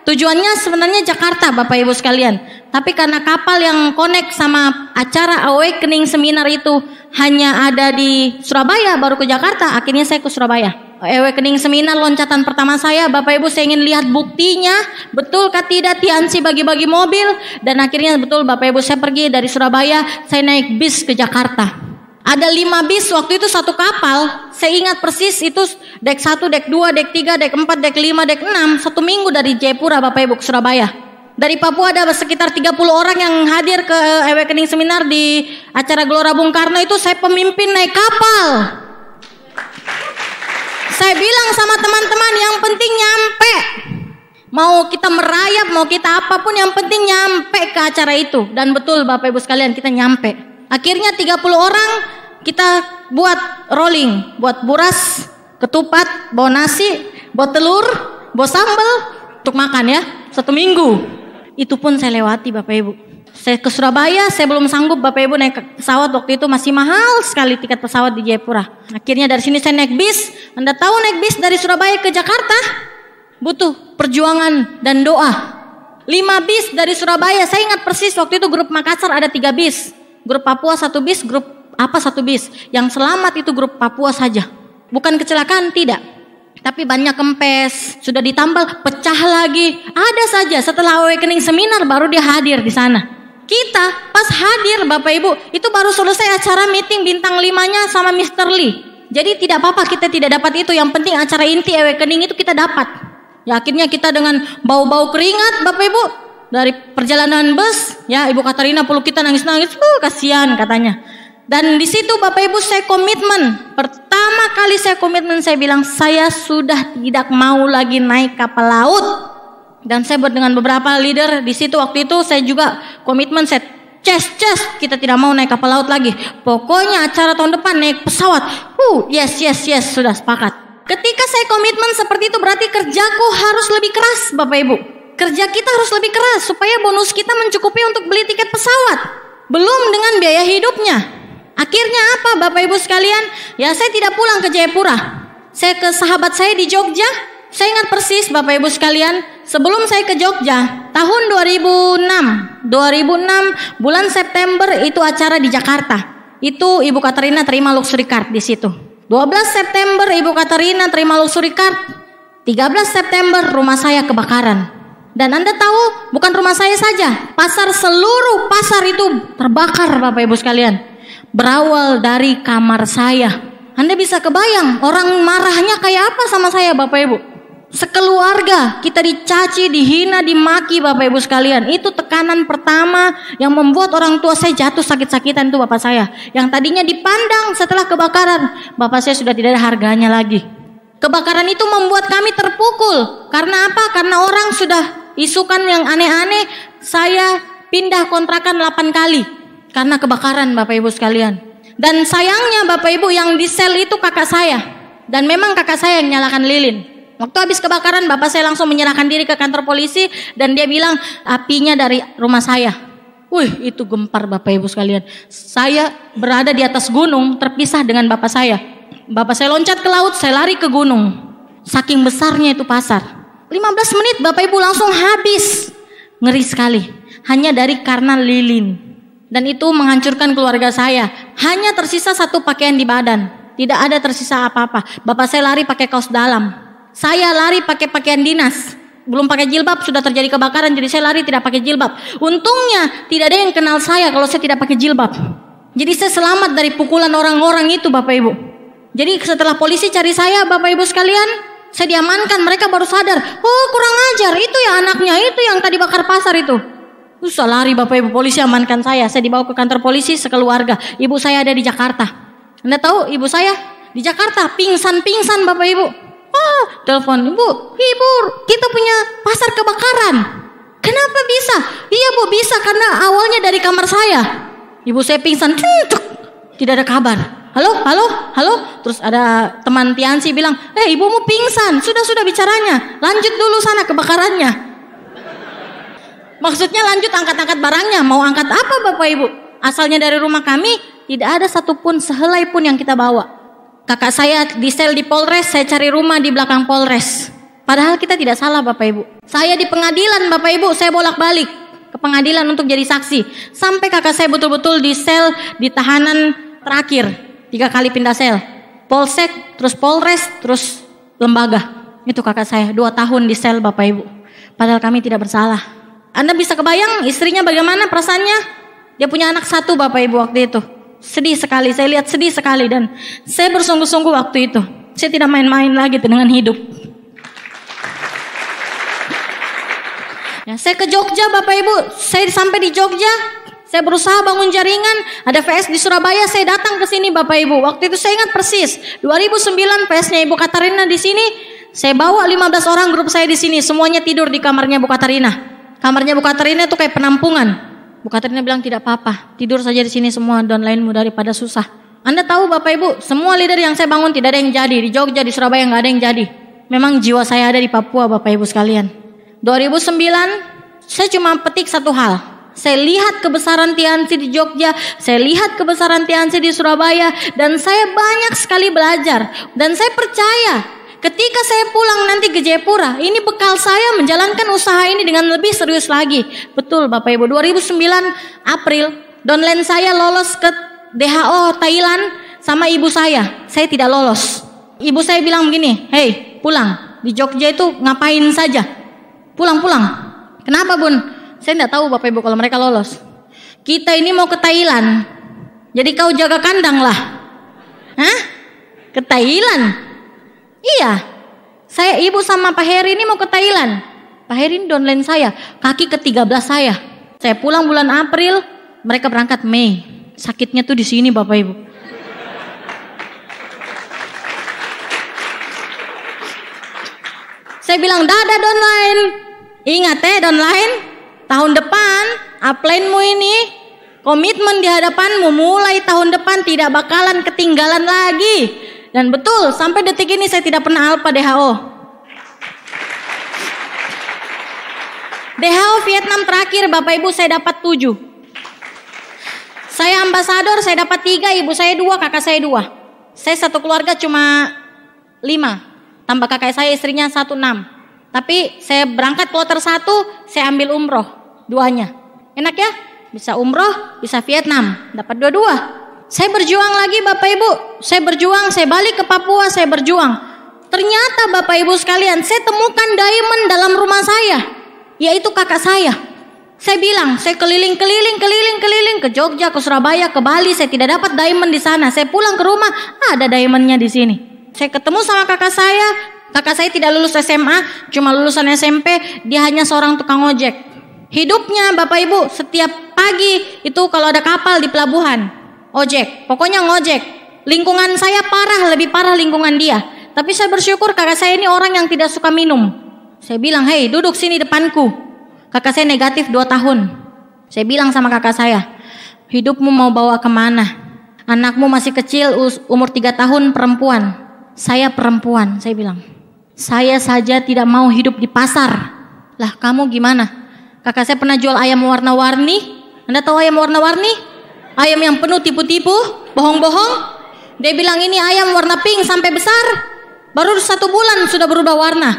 Tujuannya sebenarnya Jakarta Bapak Ibu sekalian. Tapi karena kapal yang connect sama acara Awakening Seminar itu hanya ada di Surabaya baru ke Jakarta. Akhirnya saya ke Surabaya. Awakening Seminar loncatan pertama saya Bapak Ibu, saya ingin lihat buktinya. Betulkah tidak Tiansi bagi-bagi mobil. Dan akhirnya betul Bapak Ibu, saya pergi dari Surabaya, saya naik bis ke Jakarta. Ada 5 bis waktu itu satu kapal. Saya ingat persis itu dek 1, dek 2, dek 3, dek 4, dek 5, dek 6. 1 minggu dari Jayapura Bapak Ibu ke Surabaya. Dari Papua ada sekitar 30 orang yang hadir ke Awakening Seminar di acara Gelora Bung Karno itu. Saya pemimpin naik kapal. Saya bilang sama teman-teman, yang penting nyampe. Mau kita merayap, mau kita apapun, yang penting nyampe ke acara itu. Dan betul Bapak Ibu sekalian, kita nyampe. Akhirnya 30 orang kita buat rolling, buat buras, ketupat, bawa nasi, bawa telur, bawa sambal untuk makan ya, 1 minggu. Itu pun saya lewati Bapak Ibu. Saya ke Surabaya, saya belum sanggup Bapak Ibu naik pesawat, waktu itu masih mahal sekali tiket pesawat di Jayapura. Akhirnya dari sini saya naik bis. Anda tahu naik bis dari Surabaya ke Jakarta butuh perjuangan dan doa. 5 bis dari Surabaya, saya ingat persis waktu itu grup Makassar ada 3 bis. Grup Papua 1 bis, grup apa 1 bis. Yang selamat itu grup Papua saja. Bukan kecelakaan, tidak. Tapi banyak kempes, sudah ditambal, pecah lagi. Ada saja setelah Awakening Seminar baru dia hadir di sana. Kita pas hadir Bapak Ibu, itu baru selesai acara meeting bintang 5-nya sama Mr. Lee. Jadi tidak apa-apa kita tidak dapat itu. Yang penting acara inti Awakening itu kita dapat. Ya akhirnya kita dengan bau-bau keringat Bapak Ibu. Dari perjalanan bus, ya Ibu Katarina peluk kita nangis-nangis, kasihan katanya. Dan di situ Bapak Ibu saya komitmen. Pertama kali saya komitmen, saya bilang saya sudah tidak mau lagi naik kapal laut. Dan saya dengan beberapa leader di situ waktu itu saya juga komitmen, saya kita tidak mau naik kapal laut lagi. Pokoknya acara tahun depan naik pesawat. Yes, sudah sepakat. Ketika saya komitmen seperti itu berarti kerjaku harus lebih keras Bapak Ibu. Kerja kita harus lebih keras supaya bonus kita mencukupi untuk beli tiket pesawat. Belum dengan biaya hidupnya. Akhirnya apa Bapak Ibu sekalian? Ya saya tidak pulang ke Jayapura. Saya ke sahabat saya di Jogja. Saya ingat persis Bapak Ibu sekalian, sebelum saya ke Jogja, tahun 2006 bulan September itu acara di Jakarta. Itu Ibu Katarina terima luxury card di situ. 12 September Ibu Katarina terima luxury card. 13 September rumah saya kebakaran. Dan Anda tahu, bukan rumah saya saja, seluruh pasar itu terbakar Bapak Ibu sekalian. Berawal dari kamar saya. Anda bisa kebayang orang marahnya kayak apa sama saya Bapak Ibu. Sekeluarga kita dicaci, dihina, dimaki Bapak Ibu sekalian. Itu tekanan pertama yang membuat orang tua saya jatuh sakit-sakitan itu Bapak saya. Yang tadinya dipandang setelah kebakaran, Bapak saya sudah tidak ada harganya lagi. Kebakaran itu membuat kami terpukul. Karena apa? Karena orang sudah isukan yang aneh-aneh. Saya pindah kontrakan 8 kali karena kebakaran Bapak Ibu sekalian. Dan sayangnya Bapak Ibu yang di sel itu kakak saya. Dan memang kakak saya yang nyalakan lilin. Waktu habis kebakaran Bapak saya langsung menyerahkan diri ke kantor polisi. Dan dia bilang apinya dari rumah saya. Wih itu gempar Bapak Ibu sekalian. Saya berada di atas gunung terpisah dengan Bapak saya. Bapak saya loncat ke laut, saya lari ke gunung. Saking besarnya itu pasar. 15 menit Bapak Ibu langsung habis. Ngeri sekali. Hanya karena lilin. Dan itu menghancurkan keluarga saya. Hanya tersisa 1 pakaian di badan. Tidak ada tersisa apa-apa. Bapak saya lari pakai kaos dalam. Saya lari pakai pakaian dinas. Belum pakai jilbab, sudah terjadi kebakaran. Jadi saya lari tidak pakai jilbab. Untungnya tidak ada yang kenal saya kalau saya tidak pakai jilbab. Jadi saya selamat dari pukulan orang-orang itu Bapak Ibu. Jadi setelah polisi cari saya Bapak Ibu sekalian, saya diamankan. Mereka baru sadar, oh kurang ajar, itu ya anaknya, itu yang tadi bakar pasar itu. Susah lari Bapak Ibu, polisi amankan saya. Saya dibawa ke kantor polisi sekeluarga. Ibu saya ada di Jakarta. Anda tahu ibu saya di Jakarta pingsan Bapak Ibu. Telepon, ibu kita punya pasar kebakaran. Kenapa bisa? Iya Bu bisa karena awalnya dari kamar saya. Ibu saya pingsan, tidak ada kabar. Halo. Terus ada teman Tiansi bilang, ibumu pingsan. Sudah bicaranya. Lanjut dulu sana kebakarannya. Maksudnya lanjut angkat-angkat barangnya. Mau angkat apa Bapak Ibu? Asalnya dari rumah kami tidak ada satupun sehelai pun yang kita bawa. Kakak saya di sel di Polres, saya cari rumah di belakang Polres. Padahal kita tidak salah Bapak Ibu. Saya di pengadilan Bapak Ibu, saya bolak-balik ke pengadilan untuk jadi saksi. Sampai kakak saya betul-betul di sel, di tahanan terakhir. 3 kali pindah sel. Polsek, terus Polres, terus lembaga. Itu kakak saya, 2 tahun di sel Bapak Ibu. Padahal kami tidak bersalah. Anda bisa kebayang istrinya bagaimana perasaannya? Dia punya anak 1 Bapak Ibu waktu itu. Sedih sekali, saya lihat sedih sekali. Dan saya bersungguh-sungguh waktu itu. Saya tidak main-main lagi dengan hidup. Ya, saya ke Jogja Bapak Ibu. Saya sampai di Jogja, saya berusaha bangun jaringan. Ada VS di Surabaya, saya datang ke sini Bapak Ibu. Waktu itu saya ingat persis, 2009 VS-nya Ibu Katarina di sini. Saya bawa 15 orang grup saya di sini, semuanya tidur di kamarnya Bu Katarina. Kamarnya Bu Katarina itu kayak penampungan. Bu Katarina bilang tidak apa-apa, tidur saja di sini semua downline-mu daripada susah. Anda tahu Bapak Ibu, semua leader yang saya bangun tidak ada yang jadi. Di Jogja, di Surabaya nggak ada yang jadi. Memang jiwa saya ada di Papua Bapak Ibu sekalian. 2009 saya cuma petik satu hal. Saya lihat kebesaran Tiansi di Jogja, saya lihat kebesaran Tiansi di Surabaya, dan saya banyak sekali belajar. Dan saya percaya ketika saya pulang nanti ke Jayapura, ini bekal saya menjalankan usaha ini dengan lebih serius lagi. Betul Bapak Ibu, 2009 April downline saya lolos ke DHO Thailand sama ibu saya tidak lolos. Ibu saya bilang begini, "Hei, pulang, di Jogja itu ngapain saja? Pulang-pulang." Kenapa Bun? Saya tidak tahu Bapak Ibu kalau mereka lolos. Kita ini mau ke Thailand, jadi kau jaga kandang lah. Hah? Ke Thailand? Iya. Saya ibu sama Pak Heri ini mau ke Thailand. Pak Heri ini downline saya, kaki ke-13 saya. Saya pulang bulan April, mereka berangkat Mei. Sakitnya tuh di sini Bapak Ibu. Saya bilang, "Dadah downline. Ingat downline, tahun depan upline-mu ini komitmen di hadapanmu mulai tahun depan tidak bakalan ketinggalan lagi." Dan betul, sampai detik ini saya tidak pernah alpha DHO. DHO Vietnam terakhir Bapak Ibu saya dapat 7. Saya ambasador saya dapat 3, ibu saya 2, kakak saya 2. Saya satu keluarga cuma 5. Tambah kakak saya istrinya 1, 6. Tapi saya berangkat kloter 1, saya ambil umroh 2-nya. Enak ya? Bisa umroh, bisa Vietnam, dapat 2-2. Saya berjuang lagi Bapak Ibu. Saya berjuang, saya balik ke Papua, saya berjuang. Ternyata Bapak Ibu sekalian, saya temukan diamond dalam rumah saya, yaitu kakak saya. Saya bilang, saya keliling ke Jogja, ke Surabaya, ke Bali, saya tidak dapat diamond di sana. Saya pulang ke rumah, ada diamondnya di sini. Saya ketemu sama kakak saya. Kakak saya tidak lulus SMA, cuma lulusan SMP. Dia hanya seorang tukang ojek. Hidupnya Bapak Ibu setiap pagi itu kalau ada kapal di pelabuhan, ojek, pokoknya ngojek. Lingkungan saya parah, lebih parah lingkungan dia. Tapi saya bersyukur kakak saya ini orang yang tidak suka minum. Saya bilang, "Hei, duduk sini depanku." Kakak saya negatif 2 tahun. Saya bilang sama kakak saya, "Hidupmu mau bawa kemana? Anakmu masih kecil, umur 3 tahun, perempuan. Saya perempuan," saya bilang. "Saya saja tidak mau hidup di pasar." Lah kamu gimana? Kakak saya pernah jual ayam warna-warni. Anda tahu ayam warna-warni? Ayam yang penuh tipu-tipu, bohong-bohong. Dia bilang ini ayam warna pink sampai besar, baru 1 bulan sudah berubah warna.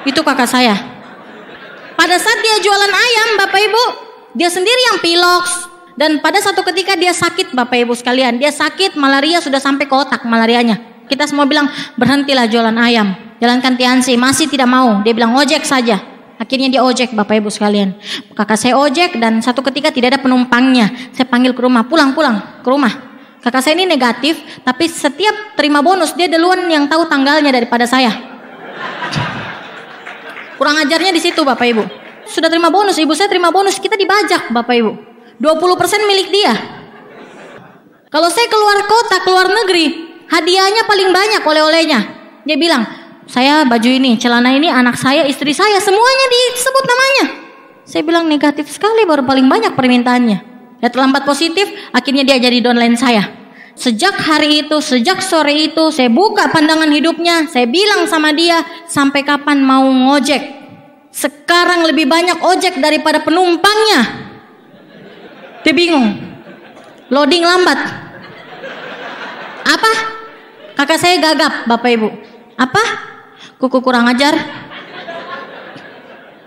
Itu kakak saya. Pada saat dia jualan ayam Bapak Ibu, dia sendiri yang piloks. Dan pada satu ketika dia sakit Bapak Ibu sekalian. Dia sakit, malaria sudah sampai ke otak malarianya. Kita semua bilang berhentilah jualan ayam, jalankan Tiansi. Masih tidak mau, dia bilang ojek saja. Akhirnya dia ojek Bapak Ibu sekalian. Kakak saya ojek dan satu ketika tidak ada penumpangnya. Saya panggil ke rumah, pulang ke rumah. Kakak saya ini negatif, tapi setiap terima bonus dia duluan yang tahu tanggalnya daripada saya. Kurang ajarnya di situ Bapak Ibu. Sudah terima bonus, ibu saya terima bonus, kita dibajak Bapak Ibu. 20% milik dia. Kalau saya keluar kota, keluar negeri, hadiahnya paling banyak oleh-olehnya. Dia bilang, "Saya baju ini, celana ini, anak saya, istri saya, semuanya disebut namanya." Saya bilang negatif sekali, baru paling banyak permintaannya. Ya terlambat positif, akhirnya dia jadi downline saya. Sejak hari itu, sejak sore itu, saya buka pandangan hidupnya. Saya bilang sama dia, "Sampai kapan mau ngojek? Sekarang lebih banyak ojek daripada penumpangnya." Dia bingung. Loading lambat. Apa? Kakak saya gagap Bapak Ibu. Apa? Kuku kurang ajar.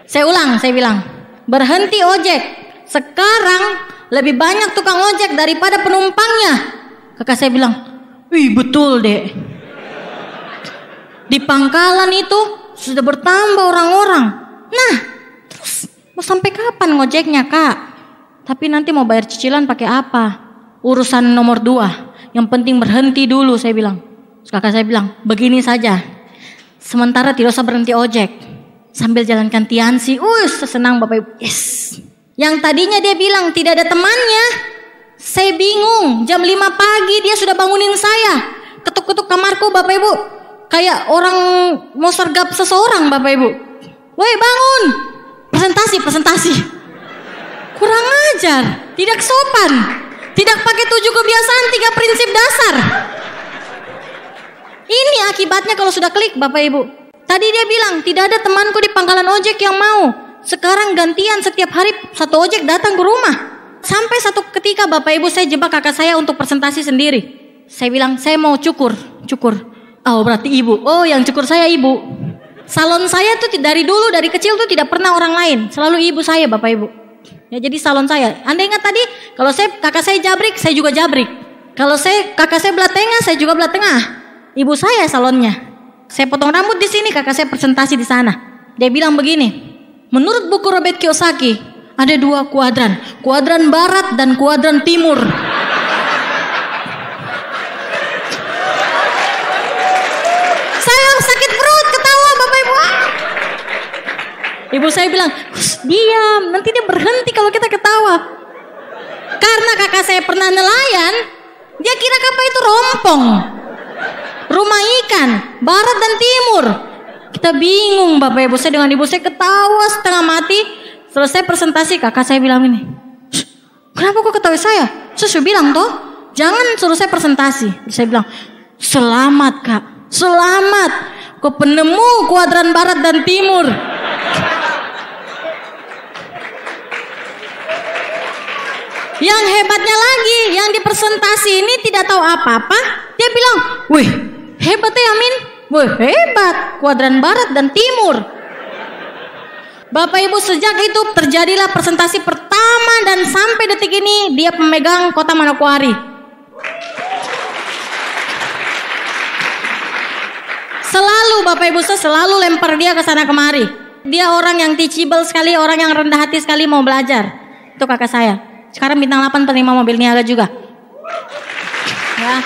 Saya ulang, saya bilang, "Berhenti ojek. Sekarang lebih banyak tukang ojek daripada penumpangnya." Kakak saya bilang, "Wih betul dek. Di pangkalan itu sudah bertambah orang-orang. Nah, terus mau sampai kapan ngojeknya kak? Tapi nanti mau bayar cicilan pakai apa? urusan nomor 2. Yang penting berhenti dulu, saya bilang. Terus kakak saya bilang, begini saja. Sementara tidak usah berhenti ojek. Sambil jalankan Tiansi. Senang Bapak Ibu. Yes. Yang tadinya dia bilang tidak ada temannya. Saya bingung. Jam 5 pagi dia sudah bangunin saya. Ketuk-ketuk kamarku Bapak Ibu. Kayak orang mau sergap seseorang Bapak Ibu. Woi bangun. Presentasi. Kurang ajar. Tidak sopan. Tidak pakai 7 kebiasaan, 3 prinsip dasar. Ini akibatnya kalau sudah klik Bapak Ibu. Tadi dia bilang tidak ada temanku di pangkalan ojek yang mau. Sekarang gantian setiap hari satu ojek datang ke rumah. Sampai satu ketika Bapak Ibu saya jebak kakak saya untuk presentasi sendiri. Saya bilang saya mau cukur. Oh berarti ibu. Oh yang cukur saya ibu. Salon saya tuh dari dulu dari kecil tuh tidak pernah orang lain. Selalu ibu saya Bapak Ibu. Ya jadi salon saya. Anda ingat tadi kalau kakak saya jabrik, saya juga jabrik. Kalau kakak saya belah tengah, saya juga belah tengah. Ibu saya salonnya. Saya potong rambut di sini, kakak saya presentasi di sana. Dia bilang begini, menurut buku Robert Kiyosaki ada 2 kuadran, kuadran barat dan kuadran timur. Saya sakit perut ketawa Bapak Ibu. Ibu saya bilang, diam, nanti dia berhenti kalau kita ketawa. Karena kakak saya pernah nelayan, dia kira kapal itu rompong. Rumah ikan, barat dan timur. Kita bingung Bapak Ibu, saya dengan ibu saya ketawa setengah mati. Selesai presentasi kakak saya bilang ini, kenapa kok ketawa saya? Saya sudah bilang toh, jangan suruh saya presentasi. Saya bilang, selamat kak, selamat. Kau penemu kuadran barat dan timur. Yang hebatnya lagi, yang di presentasi ini tidak tahu apa-apa. Dia bilang, wih hebat ya Amin. Wih hebat, kuadran barat dan timur. Bapak Ibu sejak itu terjadilah presentasi pertama dan sampai detik ini dia pemegang kota Manokwari. Selalu Bapak Ibu saya selalu lempar dia ke sana kemari. Dia orang yang teachable sekali, orang yang rendah hati sekali mau belajar. Itu kakak saya. Sekarang bintang 8 penerima mobil niaga juga. Ya.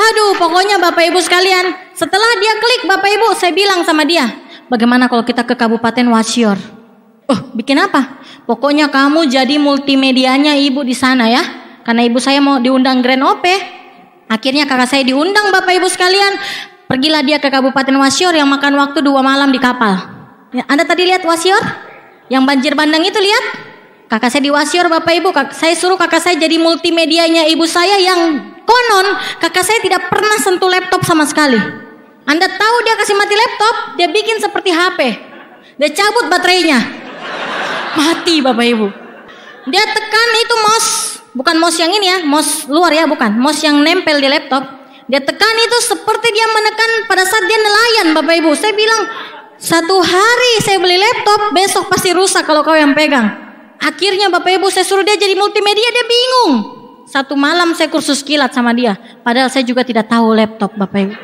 Aduh, pokoknya Bapak Ibu sekalian, setelah dia klik Bapak Ibu, saya bilang sama dia, bagaimana kalau kita ke Kabupaten Wasior? Bikin apa? Pokoknya kamu jadi multimedianya ibu di sana ya. Karena ibu saya mau diundang Grand OP. Akhirnya kakak saya diundang Bapak Ibu sekalian. Pergilah dia ke Kabupaten Wasior yang makan waktu 2 malam di kapal. Ya, Anda tadi lihat Wasior? Yang banjir bandang itu lihat? Kakak saya di Wasior Bapak Ibu, saya suruh kakak saya jadi multimedianya ibu saya yang konon kakak saya tidak pernah sentuh laptop sama sekali. Anda tahu dia kasih mati laptop, dia bikin seperti HP. Dia cabut baterainya. Mati Bapak Ibu. Dia tekan itu mouse, bukan mouse yang ini ya, mouse luar ya, bukan. Mouse yang nempel di laptop. Dia tekan itu seperti dia menekan pada saat dia nelayan Bapak Ibu. Saya bilang, 1 hari saya beli laptop, besok pasti rusak kalau kau yang pegang. Akhirnya Bapak Ibu saya suruh dia jadi multimedia, dia bingung. 1 malam saya kursus kilat sama dia. Padahal saya juga tidak tahu laptop Bapak Ibu.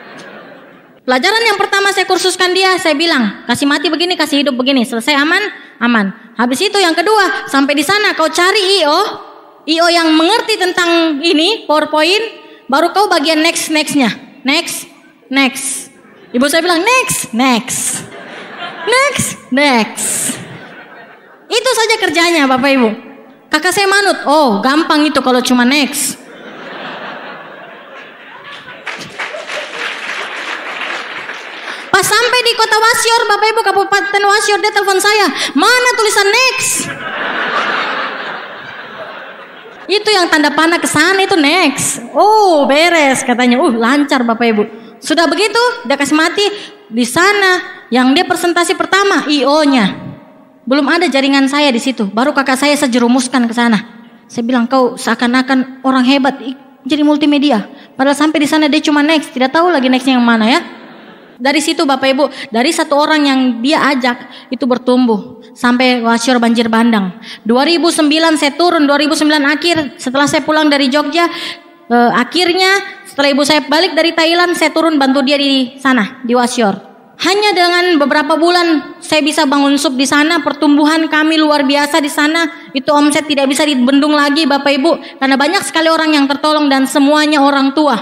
Pelajaran yang pertama saya kursuskan dia, saya bilang, kasih mati begini, kasih hidup begini. Selesai aman? Aman. Habis itu yang kedua, sampai di sana kau cari IO yang mengerti tentang ini, PowerPoint, baru kau bagian nextnya. Next. Ibu saya bilang next. Itu saja kerjanya Bapak Ibu. Kakak saya manut, gampang itu kalau cuma next. Pas sampai di kota Wasior Bapak Ibu, Kabupaten Wasior, dia telepon saya, mana tulisan next? Itu yang tanda panah ke sana itu next. Beres katanya. Lancar Bapak Ibu. Sudah begitu, dia kasih mati di sana. Yang dia presentasi pertama IO-nya. Belum ada jaringan saya di situ. Baru kakak saya jerumuskan ke sana. Saya bilang, kau seakan-akan orang hebat jadi multimedia. Padahal sampai di sana dia cuma next, tidak tahu lagi nextnya yang mana ya. Dari situ Bapak Ibu, dari 1 orang yang dia ajak itu bertumbuh sampai Wasior banjir bandang. 2009 saya turun, 2009 akhir setelah saya pulang dari Jogja, akhirnya setelah ibu saya balik dari Thailand, saya turun bantu dia di sana di Wasior. Hanya dengan beberapa bulan saya bisa bangun sub di sana, pertumbuhan kami luar biasa di sana. Itu omset tidak bisa dibendung lagi Bapak Ibu, karena banyak sekali orang yang tertolong dan semuanya orang tua.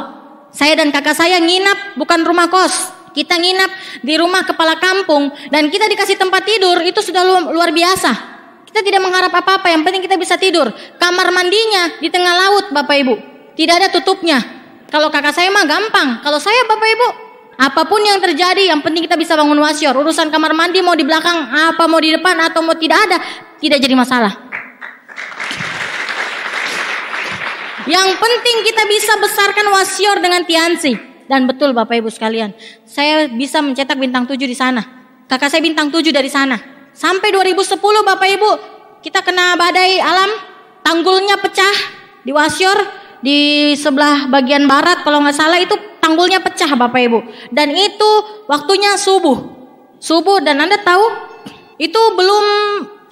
Saya dan kakak saya nginap bukan rumah kos, kita nginap di rumah kepala kampung dan kita dikasih tempat tidur, itu sudah luar biasa. Kita tidak mengharap apa-apa, yang penting kita bisa tidur. Kamar mandinya di tengah laut Bapak Ibu, tidak ada tutupnya. Kalau kakak saya mah gampang, kalau saya Bapak Ibu, apapun yang terjadi, yang penting kita bisa bangun wasior. Urusan kamar mandi mau di belakang, apa mau di depan atau mau tidak ada, tidak jadi masalah. Yang penting kita bisa besarkan wasior dengan Tiansi. Dan betul Bapak Ibu sekalian, saya bisa mencetak bintang 7 di sana. Kakak saya bintang 7 dari sana. Sampai 2010 Bapak Ibu, kita kena badai alam, tanggulnya pecah di wasior di sebelah bagian barat kalau nggak salah, itu tanggulnya pecah Bapak Ibu. Dan itu waktunya subuh dan Anda tahu itu belum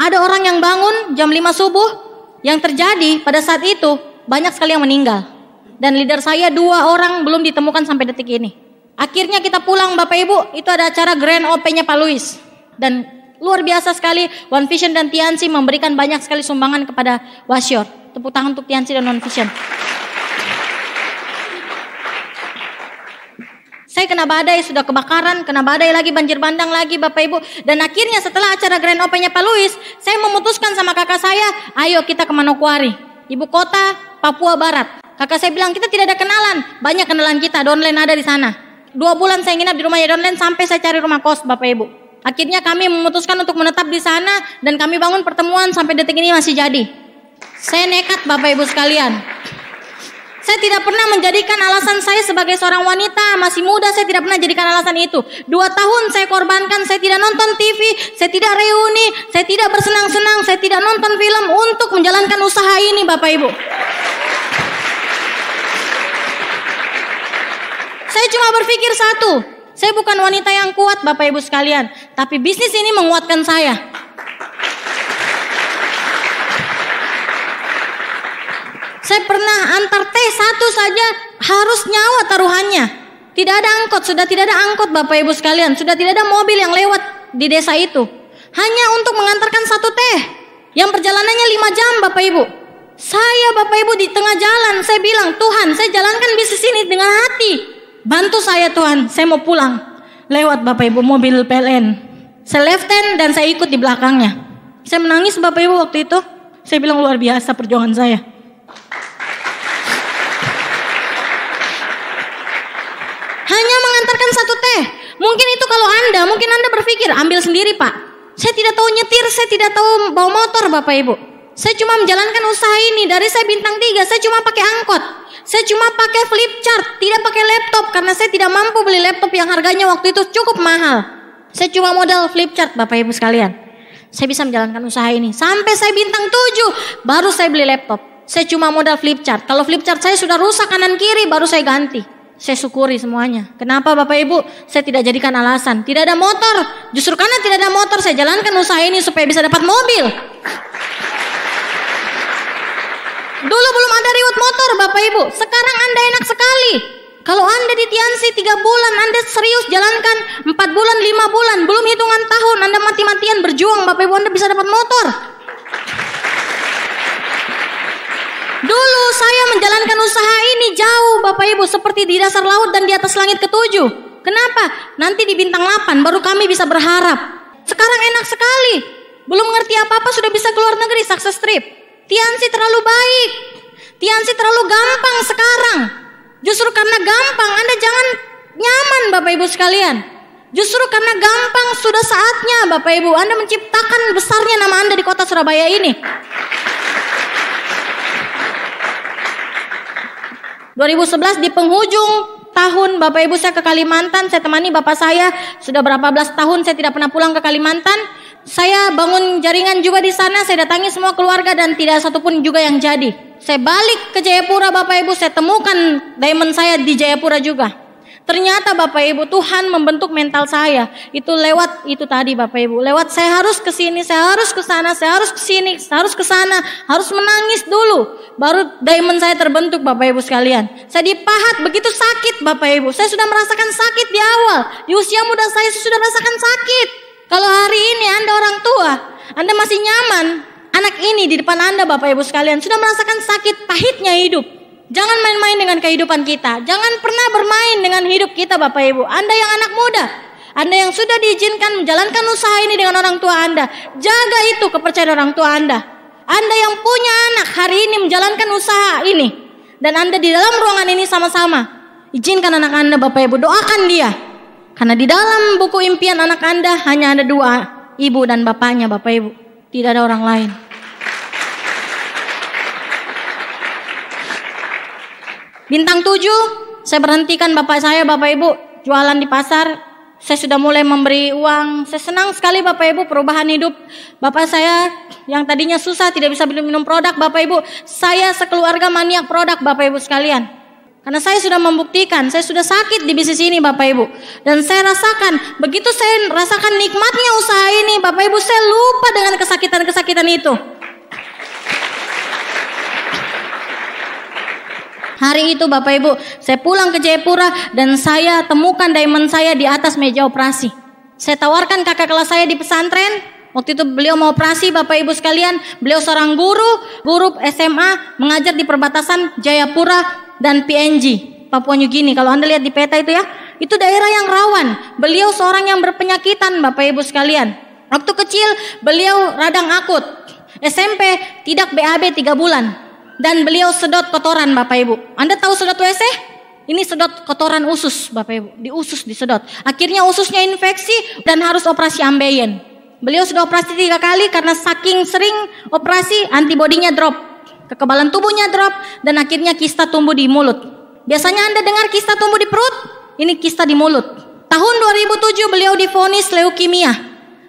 ada orang yang bangun jam 5 subuh. Yang terjadi pada saat itu banyak sekali yang meninggal. Dan leader saya 2 orang belum ditemukan sampai detik ini. Akhirnya kita pulang Bapak Ibu, itu ada acara Grand Open-nya Pak Luis. Dan luar biasa sekali One Vision dan Tiansi memberikan banyak sekali sumbangan kepada wasior. Tepuk tangan untuk Tiansi dan One Vision. Saya kena badai, sudah kebakaran, kena badai lagi, banjir bandang lagi Bapak Ibu. Dan akhirnya setelah acara Grand Open-nya Pak Luis, saya memutuskan sama kakak saya, ayo kita ke Manokwari, ibu kota Papua Barat. Kakak saya bilang, kita tidak ada kenalan, banyak kenalan kita, Donlen ada di sana. 2 bulan saya nginap di rumahnya Donlen sampai saya cari rumah kos Bapak Ibu. Akhirnya kami memutuskan untuk menetap di sana dan kami bangun pertemuan sampai detik ini masih jadi. Saya nekat Bapak Ibu sekalian. Saya tidak pernah menjadikan alasan saya sebagai seorang wanita masih muda, saya tidak pernah jadikan alasan itu. 2 tahun saya korbankan, saya tidak nonton TV, saya tidak reuni, saya tidak bersenang-senang, saya tidak nonton film untuk menjalankan usaha ini Bapak Ibu. Saya cuma berpikir satu, saya bukan wanita yang kuat Bapak Ibu sekalian, tapi bisnis ini menguatkan saya. Saya pernah antar teh satu saja harus nyawa taruhannya. Tidak ada angkot, sudah tidak ada angkot Bapak Ibu sekalian, sudah tidak ada mobil yang lewat di desa itu. Hanya untuk mengantarkan satu teh yang perjalanannya 5 jam Bapak Ibu. Saya Bapak Ibu di tengah jalan, saya bilang, Tuhan saya jalankan bisnis ini dengan hati. Bantu saya Tuhan, saya mau pulang. Lewat Bapak Ibu mobil PLN. Saya left hand dan saya ikut di belakangnya. Saya menangis Bapak Ibu waktu itu. Saya bilang luar biasa perjuangan saya. Hanya mengantarkan satu teh. Mungkin itu kalau mungkin Anda berpikir, ambil sendiri Pak. Saya tidak tahu nyetir, saya tidak tahu bawa motor Bapak Ibu. Saya cuma menjalankan usaha ini. Dari saya bintang 3, saya cuma pakai angkot. Saya cuma pakai flip chart, tidak pakai laptop. Karena saya tidak mampu beli laptop yang harganya waktu itu cukup mahal. Saya cuma modal flip chart Bapak Ibu sekalian. Saya bisa menjalankan usaha ini. Sampai saya bintang 7, baru saya beli laptop. Saya cuma modal flip chart. Kalau flip chart saya sudah rusak kanan kiri, baru saya ganti. Saya syukuri semuanya. Kenapa Bapak Ibu? Saya tidak jadikan alasan. Tidak ada motor. Justru karena tidak ada motor, saya jalankan usaha ini supaya bisa dapat mobil. Dulu belum ada reward motor Bapak Ibu. Sekarang Anda enak sekali. Kalau Anda di Tiansi 3 bulan, Anda serius jalankan 4 bulan, 5 bulan, belum hitungan tahun, Anda mati-matian berjuang Bapak Ibu, Anda bisa dapat motor. Dulu saya menjalankan usaha ini jauh Bapak Ibu, seperti di dasar laut dan di atas langit ke-7. Kenapa? Nanti di bintang 8 baru kami bisa berharap. Sekarang enak sekali. Belum ngerti apa-apa sudah bisa keluar negeri, sukses trip. Tiansi terlalu baik. Tiansi terlalu gampang sekarang. Justru karena gampang Anda jangan nyaman Bapak Ibu sekalian. Justru karena gampang sudah saatnya Bapak Ibu Anda menciptakan besarnya nama Anda di kota Surabaya ini. 2011 di penghujung tahun Bapak Ibu saya ke Kalimantan, saya temani Bapak saya, sudah berapa belas tahun saya tidak pernah pulang ke Kalimantan. Saya bangun jaringan juga di sana, saya datangi semua keluarga dan tidak satupun juga yang jadi. Saya balik ke Jayapura Bapak Ibu, saya temukan diamond saya di Jayapura juga. Ternyata Bapak Ibu, Tuhan membentuk mental saya. Itu lewat itu tadi Bapak Ibu. Lewat saya harus ke sini, saya harus ke sana, saya harus ke sini, saya harus ke sana, harus menangis dulu. Baru diamond saya terbentuk Bapak Ibu sekalian. Saya dipahat begitu sakit Bapak Ibu. Saya sudah merasakan sakit di awal. Di usia muda saya sudah merasakan sakit. Kalau hari ini Anda orang tua, Anda masih nyaman. Anak ini di depan Anda Bapak Ibu sekalian sudah merasakan sakit pahitnya hidup. Jangan main-main dengan kehidupan kita. Jangan pernah bermain dengan hidup kita Bapak Ibu. Anda yang anak muda, Anda yang sudah diizinkan menjalankan usaha ini dengan orang tua Anda, jaga itu kepercayaan orang tua Anda. Anda yang punya anak hari ini menjalankan usaha ini, dan Anda di dalam ruangan ini sama-sama, izinkan anak Anda Bapak Ibu, doakan dia. Karena di dalam buku impian anak Anda hanya ada 2, ibu dan bapaknya Bapak Ibu. Tidak ada orang lain. Bintang 7, saya berhentikan bapak saya Bapak Ibu jualan di pasar. Saya sudah mulai memberi uang. Saya senang sekali Bapak Ibu perubahan hidup. Bapak saya yang tadinya susah tidak bisa minum produk Bapak Ibu. Saya sekeluarga maniak produk Bapak Ibu sekalian. Karena saya sudah membuktikan, saya sudah sakit di bisnis ini Bapak Ibu. Dan saya rasakan, begitu saya rasakan nikmatnya usaha ini Bapak Ibu, saya lupa dengan kesakitan-kesakitan itu. Hari itu Bapak Ibu, saya pulang ke Jayapura dan saya temukan diamond saya di atas meja operasi. Saya tawarkan kakak kelas saya di pesantren. Waktu itu beliau mau operasi Bapak Ibu sekalian. Beliau seorang guru SMA mengajar di perbatasan Jayapura dan PNG, Papua New Guinea. Kalau Anda lihat di peta itu ya, itu daerah yang rawan. Beliau seorang yang berpenyakitan Bapak Ibu sekalian. Waktu kecil beliau radang akut. SMP tidak BAB 3 bulan. Dan beliau sedot kotoran Bapak Ibu. Anda tahu sedot WC? Ini sedot kotoran usus Bapak Ibu. Di usus disedot. Akhirnya ususnya infeksi dan harus operasi ambeien. Beliau sudah operasi 3 kali karena saking sering operasi antibodinya drop. Kekebalan tubuhnya drop dan akhirnya kista tumbuh di mulut. Biasanya Anda dengar kista tumbuh di perut, ini kista di mulut. Tahun 2007 beliau divonis leukemia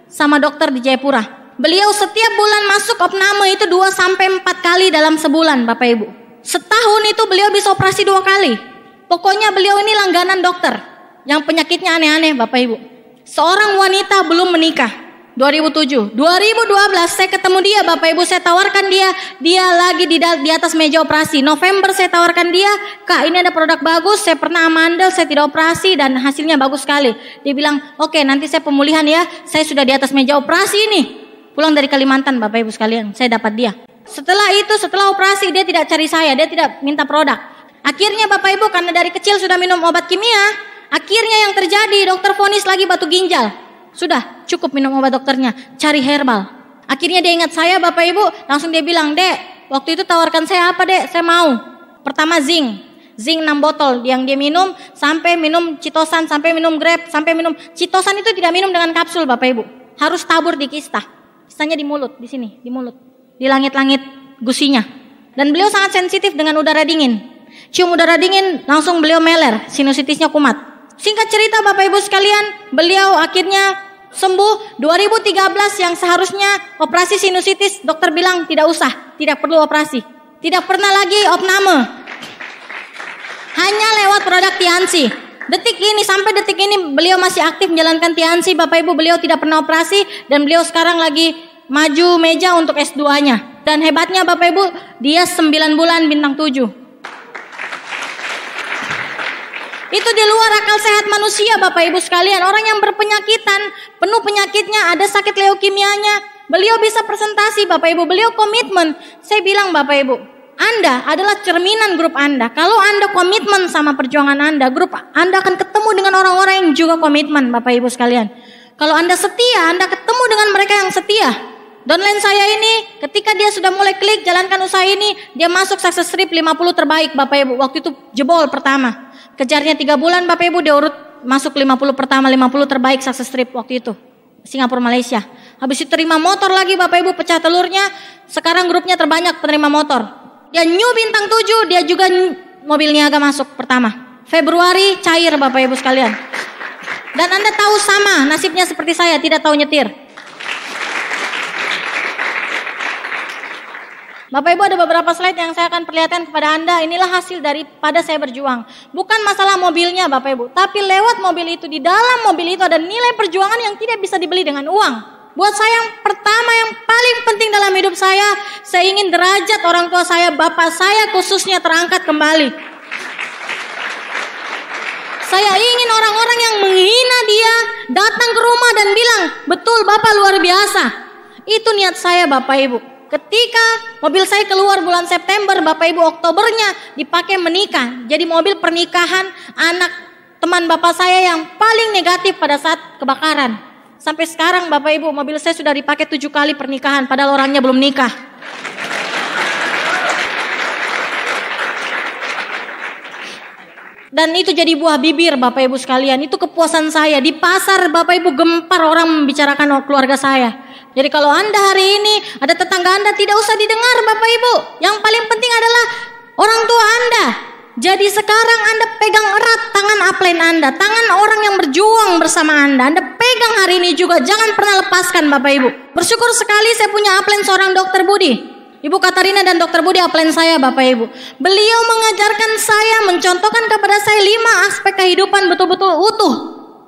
sama dokter di Jayapura. Beliau setiap bulan masuk opname itu 2-4 kali dalam sebulan Bapak Ibu. Setahun itu beliau bisa operasi 2 kali. Pokoknya beliau ini langganan dokter yang penyakitnya aneh-aneh Bapak Ibu. Seorang wanita belum menikah 2007. 2012 saya ketemu dia Bapak Ibu, saya tawarkan dia lagi di atas meja operasi. November saya tawarkan dia, "Kak, ini ada produk bagus, saya pernah amandel, saya tidak operasi dan hasilnya bagus sekali." Dia bilang, "Oke, nanti saya pemulihan ya, saya sudah di atas meja operasi ini." Pulang dari Kalimantan Bapak Ibu sekalian, saya dapat dia. Setelah itu, setelah operasi dia tidak cari saya, dia tidak minta produk. Akhirnya Bapak Ibu karena dari kecil sudah minum obat kimia, akhirnya yang terjadi dokter vonis lagi batu ginjal. Sudah cukup minum obat dokternya, cari herbal. Akhirnya dia ingat saya Bapak Ibu, langsung dia bilang, "Dek, waktu itu tawarkan saya apa Dek? Saya mau." Pertama zinc 6 botol yang dia minum, sampai minum citosan, sampai minum grep, sampai minum citosan itu tidak minum dengan kapsul Bapak Ibu. Harus tabur di kista. Kistanya di mulut, di sini, di mulut. Di langit-langit gusinya. Dan beliau sangat sensitif dengan udara dingin. Cium udara dingin, langsung beliau meler, sinusitisnya kumat. Singkat cerita Bapak Ibu sekalian, beliau akhirnya sembuh. 2013 yang seharusnya operasi sinusitis, dokter bilang tidak usah, tidak perlu operasi. Tidak pernah lagi opname. Hanya lewat produk Tiansi. Sampai detik ini beliau masih aktif menjalankan Tiansi Bapak Ibu. Beliau tidak pernah operasi dan beliau sekarang lagi maju meja untuk S2-nya. Dan hebatnya Bapak Ibu, dia 9 bulan bintang 7. Itu di luar akal sehat manusia Bapak Ibu sekalian. Orang yang berpenyakitan, penuh penyakitnya, ada sakit leukemianya, beliau bisa presentasi Bapak Ibu, beliau komitmen. Saya bilang Bapak Ibu, Anda adalah cerminan grup Anda. Kalau Anda komitmen sama perjuangan Anda, grup Anda akan ketemu dengan orang-orang yang juga komitmen Bapak Ibu sekalian. Kalau Anda setia, Anda ketemu dengan mereka yang setia. Downline saya ini, ketika dia sudah mulai klik jalankan usaha ini, dia masuk success rate 50 terbaik Bapak Ibu. Waktu itu jebol pertama. Kejarnya 3 bulan Bapak Ibu, dia urut masuk 50 pertama, 50 terbaik success rate waktu itu. Singapura, Malaysia. Habis itu terima motor lagi Bapak Ibu, pecah telurnya. Sekarang grupnya terbanyak penerima motor. Dia new bintang 7, dia juga mobil niaga masuk pertama. Februari cair Bapak Ibu sekalian. Dan Anda tahu sama nasibnya seperti saya, tidak tahu nyetir. Bapak Ibu, ada beberapa slide yang saya akan perlihatkan kepada Anda. Inilah hasil daripada saya berjuang. Bukan masalah mobilnya Bapak Ibu, tapi lewat mobil itu, di dalam mobil itu ada nilai perjuangan yang tidak bisa dibeli dengan uang. Buat saya yang pertama, yang paling penting dalam hidup saya ingin derajat orang tua saya, bapak saya khususnya terangkat kembali. Saya ingin orang-orang yang menghina dia datang ke rumah dan bilang, betul Bapak luar biasa. Itu niat saya Bapak Ibu. Ketika mobil saya keluar bulan September, Bapak Ibu, Oktobernya dipakai menikah. Jadi mobil pernikahan anak teman Bapak saya yang paling negatif pada saat kebakaran. Sampai sekarang Bapak Ibu, mobil saya sudah dipakai 7 kali pernikahan padahal orangnya belum nikah. Dan itu jadi buah bibir Bapak Ibu sekalian. Itu kepuasan saya. Di pasar Bapak Ibu gempar orang membicarakan keluarga saya. Jadi kalau Anda hari ini ada tetangga Anda, tidak usah didengar Bapak Ibu. Yang paling penting adalah orang tua Anda. Jadi sekarang Anda pegang erat tangan upline Anda, tangan orang yang berjuang bersama Anda. Anda pegang hari ini juga, jangan pernah lepaskan Bapak Ibu. Bersyukur sekali saya punya upline seorang Dokter Budi. Ibu Katarina dan Dokter Budi upline saya Bapak Ibu. Beliau mengajarkan saya, mencontohkan kepada saya 5 aspek kehidupan betul-betul utuh.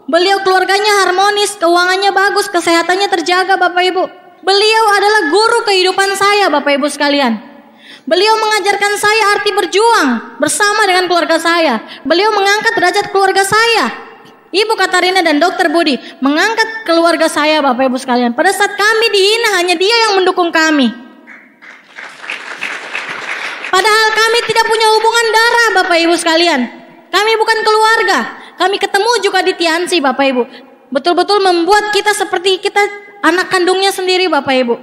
Beliau keluarganya harmonis, keuangannya bagus, kesehatannya terjaga Bapak Ibu. Beliau adalah guru kehidupan saya Bapak Ibu sekalian. Beliau mengajarkan saya arti berjuang bersama dengan keluarga saya. Beliau mengangkat derajat keluarga saya. Ibu Katarina dan Dokter Budi mengangkat keluarga saya Bapak Ibu sekalian. Pada saat kami dihina, hanya dia yang mendukung kami. Padahal kami tidak punya hubungan darah Bapak Ibu sekalian. Kami bukan keluarga. Kami ketemu juga di Tiansi Bapak Ibu. Betul-betul membuat kita seperti kita anak kandungnya sendiri Bapak Ibu.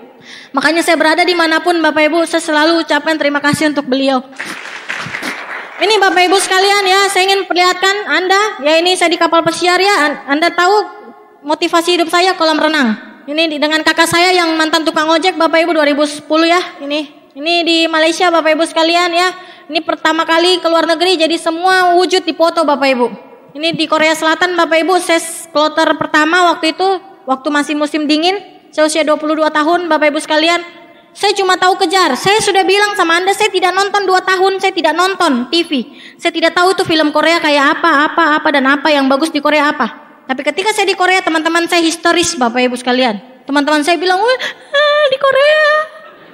Makanya saya berada dimanapun Bapak Ibu, saya selalu ucapkan terima kasih untuk beliau. Ini Bapak Ibu sekalian ya, saya ingin perlihatkan Anda. Ya ini saya di kapal pesiar ya. Anda tahu motivasi hidup saya kolam renang. Ini dengan kakak saya yang mantan tukang ojek Bapak Ibu 2010 ya. Ini di Malaysia Bapak Ibu sekalian ya. Ini pertama kali ke luar negeri, jadi semua wujud dipoto Bapak Ibu. Ini di Korea Selatan Bapak Ibu, saya kloter pertama waktu itu, waktu masih musim dingin. Saya usia 22 tahun Bapak Ibu sekalian. Saya cuma tahu kejar. Saya sudah bilang sama Anda, saya tidak nonton 2 tahun, saya tidak nonton TV. Saya tidak tahu itu film Korea kayak apa dan apa yang bagus di Korea apa. Tapi ketika saya di Korea, teman-teman saya histeris Bapak Ibu sekalian. Teman-teman saya bilang, di Korea.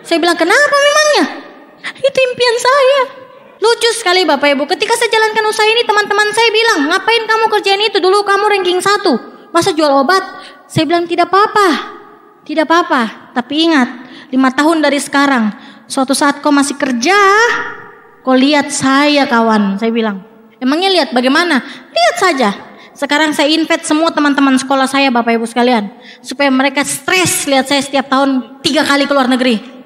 Saya bilang, kenapa memangnya? Itu impian saya. Lucu sekali Bapak Ibu. Ketika saya jalankan usaha ini, teman-teman saya bilang, ngapain kamu kerjain itu? Dulu kamu ranking 1. Masa jual obat? Saya bilang, tidak apa-apa. Tidak apa-apa. Tapi ingat, 5 tahun dari sekarang, suatu saat kau masih kerja, kau lihat saya kawan. Saya bilang, emangnya lihat bagaimana? Lihat saja. Sekarang saya invite semua teman-teman sekolah saya Bapak Ibu sekalian. Supaya mereka stres lihat saya setiap tahun 3 kali ke luar negeri.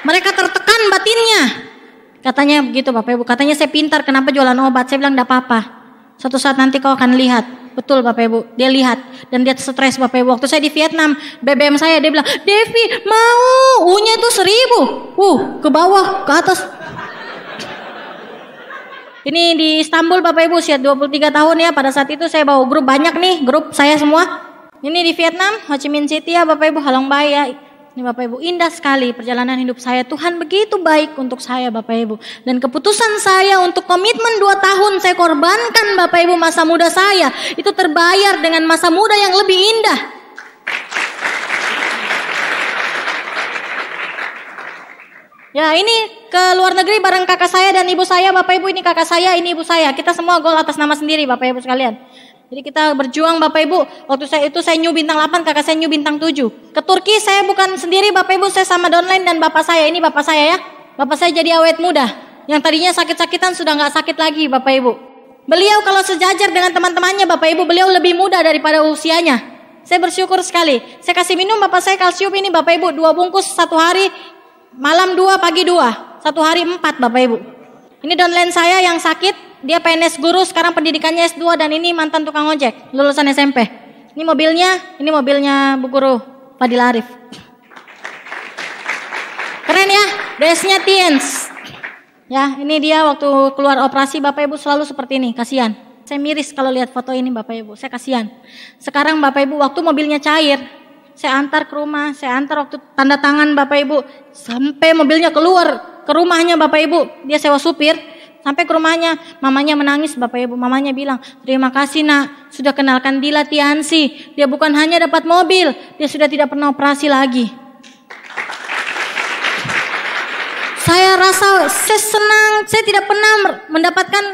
Mereka tertekan batinnya. Katanya begitu Bapak Ibu. Katanya saya pintar, kenapa jualan obat? Saya bilang, enggak apa-apa. Suatu saat nanti kau akan lihat. Betul Bapak Ibu. Dia lihat. Dan dia stres Bapak Ibu. Waktu saya di Vietnam, BBM saya, dia bilang, Devi mau. U-nya itu 1000. Ke bawah, ke atas. Ini di Istanbul Bapak Ibu, usia 23 tahun ya. Pada saat itu saya bawa grup banyak nih. Grup saya semua. Ini di Vietnam, Ho Chi Minh City ya Bapak Ibu, Halong Bay ya. Ini Bapak Ibu, indah sekali perjalanan hidup saya. Tuhan begitu baik untuk saya Bapak Ibu. Dan keputusan saya untuk komitmen 2 tahun saya korbankan Bapak Ibu masa muda saya. Itu terbayar dengan masa muda yang lebih indah. Ya ini ke luar negeri bareng kakak saya dan ibu saya Bapak Ibu. Ini kakak saya, ini ibu saya. Kita semua gol atas nama sendiri Bapak Ibu sekalian. Jadi kita berjuang Bapak Ibu. Waktu saya new bintang 8, kakak saya new bintang 7. Ke Turki saya bukan sendiri Bapak Ibu, saya sama downline dan bapak saya. Ini bapak saya ya. Bapak saya jadi awet muda. Yang tadinya sakit-sakitan sudah gak sakit lagi Bapak Ibu. Beliau kalau sejajar dengan teman-temannya Bapak Ibu, beliau lebih muda daripada usianya. Saya bersyukur sekali. Saya kasih minum bapak saya kalsium ini Bapak Ibu. 2 bungkus 1 hari, malam 2, pagi 2. 1 hari 4 Bapak Ibu. Ini downline saya yang sakit. Dia PNS guru, sekarang pendidikannya S2 dan ini mantan tukang ojek, lulusan SMP. Ini mobilnya Bu Guru Fadil Arif. Keren ya, dressnya Tiens. Ya, ini dia waktu keluar operasi Bapak Ibu selalu seperti ini, kasihan. Saya miris kalau lihat foto ini Bapak Ibu, saya kasihan. Sekarang Bapak Ibu waktu mobilnya cair, Saya antar ke rumah, saya antar waktu tanda tangan Bapak Ibu. Sampai mobilnya keluar ke rumahnya Bapak Ibu. Dia sewa supir. Sampai ke rumahnya, mamanya menangis Bapak Ibu. Mamanya bilang, terima kasih nak, sudah kenalkan Dila Tiansi. Dia bukan hanya dapat mobil, dia sudah tidak pernah operasi lagi. Saya rasa saya senang, saya tidak pernah mendapatkan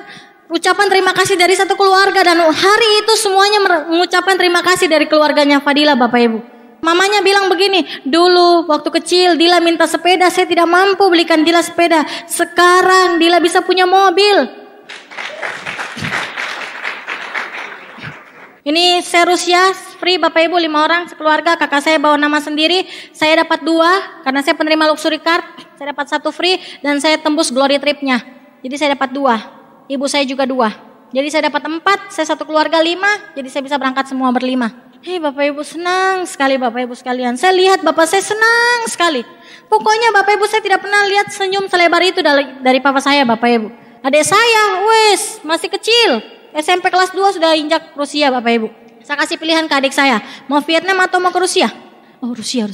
ucapan terima kasih dari satu keluarga. Dan hari itu semuanya mengucapkan terima kasih dari keluarganya Fadila Bapak Ibu. Mamanya bilang begini, dulu waktu kecil Dila minta sepeda, saya tidak mampu belikan Dila sepeda. Sekarang Dila bisa punya mobil. Ini saya Rusia, free Bapak Ibu 5 orang sekeluarga. Kakak saya bawa nama sendiri, saya dapat 2 karena saya penerima luxury card. Saya dapat 1 free dan saya tembus glory tripnya. Jadi saya dapat 2, ibu saya juga 2. Jadi saya dapat 4, saya satu keluarga 5. Jadi saya bisa berangkat semua berlima. Hei Bapak Ibu, senang sekali Bapak Ibu sekalian. Saya lihat Bapak saya senang sekali. Pokoknya Bapak Ibu saya tidak pernah lihat senyum selebar itu dari papa saya Bapak Ibu. Adik saya, wes masih kecil. SMP kelas 2 sudah injak Rusia Bapak Ibu. Saya kasih pilihan ke adik saya. Mau Vietnam atau mau ke Rusia? Oh Rusia.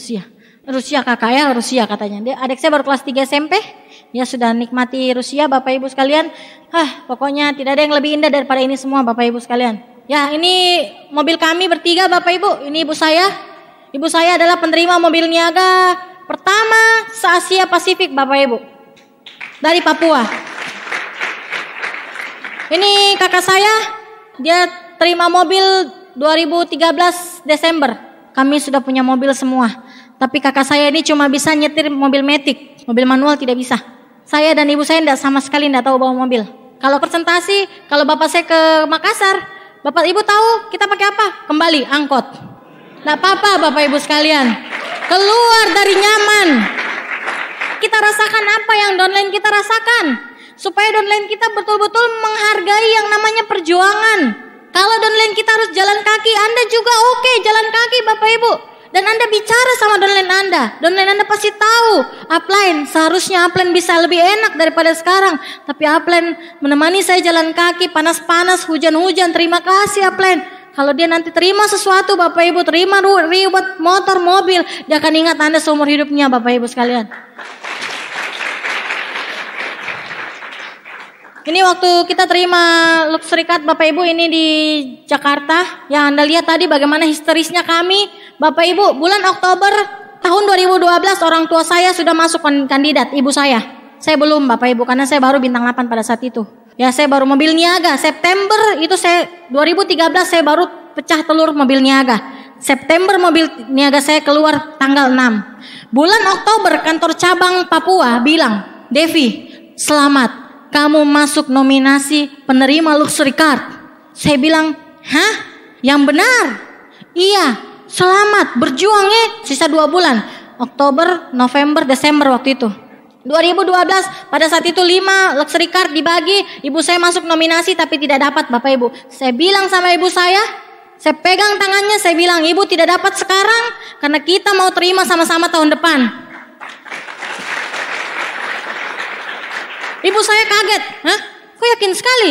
Rusia kakak ya, Rusia katanya. Adik saya baru kelas 3 SMP. Ya sudah nikmati Rusia Bapak Ibu sekalian. Pokoknya tidak ada yang lebih indah daripada ini semua Bapak Ibu sekalian. Ya ini mobil kami bertiga Bapak Ibu. Ini ibu saya. Ibu saya adalah penerima mobil niaga pertama se-Asia Pasifik Bapak Ibu. Dari Papua. Ini kakak saya. Dia terima mobil 2013 Desember. Kami sudah punya mobil semua. Tapi kakak saya ini cuma bisa nyetir mobil matic. Mobil manual tidak bisa. Saya dan ibu saya sama sekali tidak tahu bawa mobil. Kalau presentasi, kalau bapak saya ke Makassar, Bapak Ibu tahu kita pakai apa? Kembali angkot. Nggak apa-apa Bapak Ibu sekalian. Keluar dari nyaman. Kita rasakan apa yang downline kita rasakan. Supaya downline kita betul-betul menghargai yang namanya perjuangan. Kalau downline kita harus jalan kaki, Anda juga oke jalan kaki Bapak Ibu. Dan Anda bicara sama downline Anda. Downline Anda pasti tahu. Upline, seharusnya upline bisa lebih enak daripada sekarang. Tapi upline menemani saya jalan kaki, panas-panas, hujan-hujan. Terima kasih upline. Kalau dia nanti terima sesuatu Bapak Ibu, terima reward motor, mobil, dia akan ingat Anda seumur hidupnya Bapak Ibu sekalian. Ini waktu kita terima luxury card Bapak Ibu ini di Jakarta. Yang Anda lihat tadi bagaimana histerisnya kami. Bapak Ibu, bulan Oktober tahun 2012 orang tua saya sudah masuk kandidat, ibu saya. Saya belum Bapak Ibu karena saya baru bintang 8 pada saat itu. Ya saya baru mobil niaga, September itu 2013 saya baru pecah telur mobil niaga. September mobil niaga saya keluar tanggal 6. Bulan Oktober kantor cabang Papua bilang, Devi, selamat, kamu masuk nominasi penerima luxury card. Saya bilang, hah? Yang benar? Iya, selamat, berjuang ya. Sisa 2 bulan, Oktober, November, Desember waktu itu. 2012 pada saat itu 5 luxury card dibagi, ibu saya masuk nominasi tapi tidak dapat Bapak Ibu. Saya bilang sama ibu saya pegang tangannya, saya bilang ibu tidak dapat sekarang karena kita mau terima sama-sama tahun depan. Ibu saya kaget, hah? Kok yakin sekali?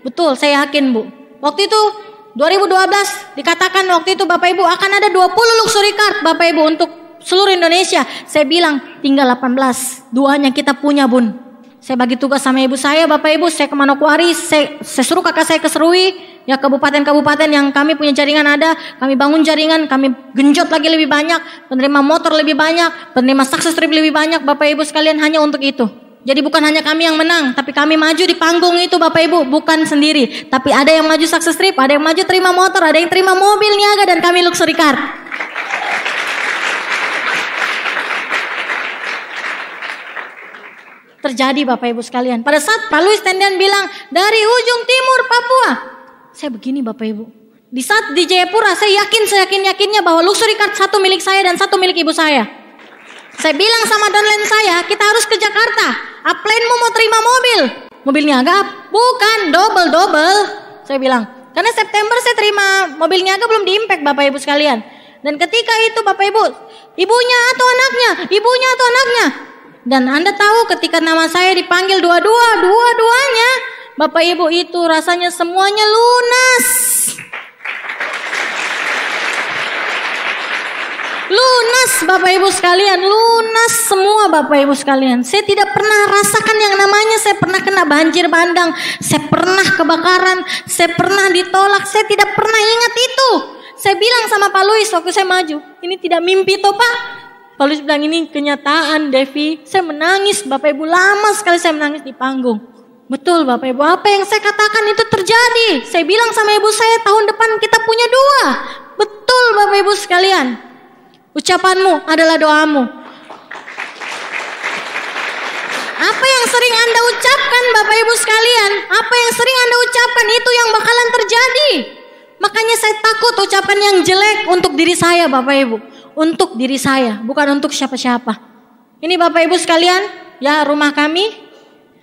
Betul, saya yakin Bu. Waktu itu 2012 dikatakan waktu itu Bapak Ibu akan ada 20 luxury card Bapak Ibu untuk seluruh Indonesia. Saya bilang tinggal 18, 2-nya kita punya Bun. Saya bagi tugas sama ibu saya Bapak Ibu, saya ke Manokwari, saya suruh kakak saya ke Serui, ya kabupaten-kabupaten yang kami punya jaringan ada, kami bangun jaringan, kami genjot lagi lebih banyak, penerima motor lebih banyak, penerima success trip lebih banyak Bapak Ibu sekalian hanya untuk itu. Jadi bukan hanya kami yang menang, tapi kami maju di panggung itu Bapak Ibu, bukan sendiri. Tapi ada yang maju success trip, ada yang maju terima motor, ada yang terima mobil niaga, dan kami luxury card. Terjadi Bapak Ibu sekalian. Pada saat Pak Luis Tendian bilang, dari ujung timur Papua. Saya begini Bapak Ibu. Di saat di Jayapura, saya yakin-yakinnya bahwa luxury card 1 milik saya dan 1 milik ibu saya. Saya bilang sama downline saya, kita harus ke Jakarta. Upline-mu mau terima mobil. Mobil niaga? Bukan, double. Saya bilang, karena September saya terima mobil niaga belum di-impact Bapak Ibu sekalian. Dan ketika itu Bapak Ibu, ibunya atau anaknya. Dan Anda tahu ketika nama saya dipanggil dua-duanya, Bapak Ibu itu rasanya semuanya lunas. Lunas Bapak Ibu sekalian, lunas semua Bapak Ibu sekalian. Saya tidak pernah rasakan yang namanya saya pernah kena banjir bandang, saya pernah kebakaran, saya pernah ditolak, saya tidak pernah ingat itu. Saya bilang sama Pak Luis waktu saya maju, ini tidak mimpi toh Pak? Pak Luis bilang ini kenyataan Devi. Saya menangis Bapak Ibu, lama sekali saya menangis di panggung. Betul Bapak Ibu, apa yang saya katakan itu terjadi. Saya bilang sama ibu saya tahun depan kita punya 2. Betul Bapak Ibu sekalian. Ucapanmu adalah doamu. Apa yang sering Anda ucapkan Bapak Ibu sekalian, apa yang sering Anda ucapkan itu yang bakalan terjadi. Makanya saya takut ucapan yang jelek untuk diri saya Bapak Ibu. Untuk diri saya, bukan untuk siapa-siapa. Ini Bapak Ibu sekalian, ya rumah kami.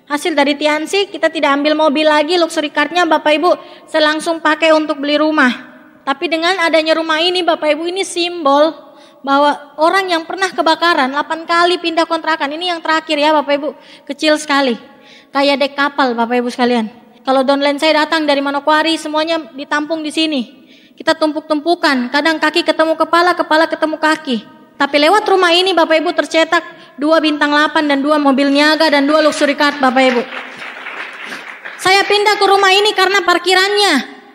Hasil dari Tiansi, kita tidak ambil mobil lagi, luxury card-nya Bapak Ibu saya langsung pakai untuk beli rumah. Tapi dengan adanya rumah ini Bapak Ibu, ini simbol bahwa orang yang pernah kebakaran 8 kali pindah kontrakan, ini yang terakhir ya Bapak Ibu, kecil sekali. Kayak dek kapal Bapak Ibu sekalian. Kalau downline saya datang dari Manokwari, semuanya ditampung di sini. Kita tumpuk-tumpukan, kadang kaki ketemu kepala, kepala ketemu kaki. Tapi lewat rumah ini Bapak Ibu tercetak 2 bintang 8 dan 2 mobil niaga dan 2 luxury card Bapak Ibu. Saya pindah ke rumah ini karena parkirannya,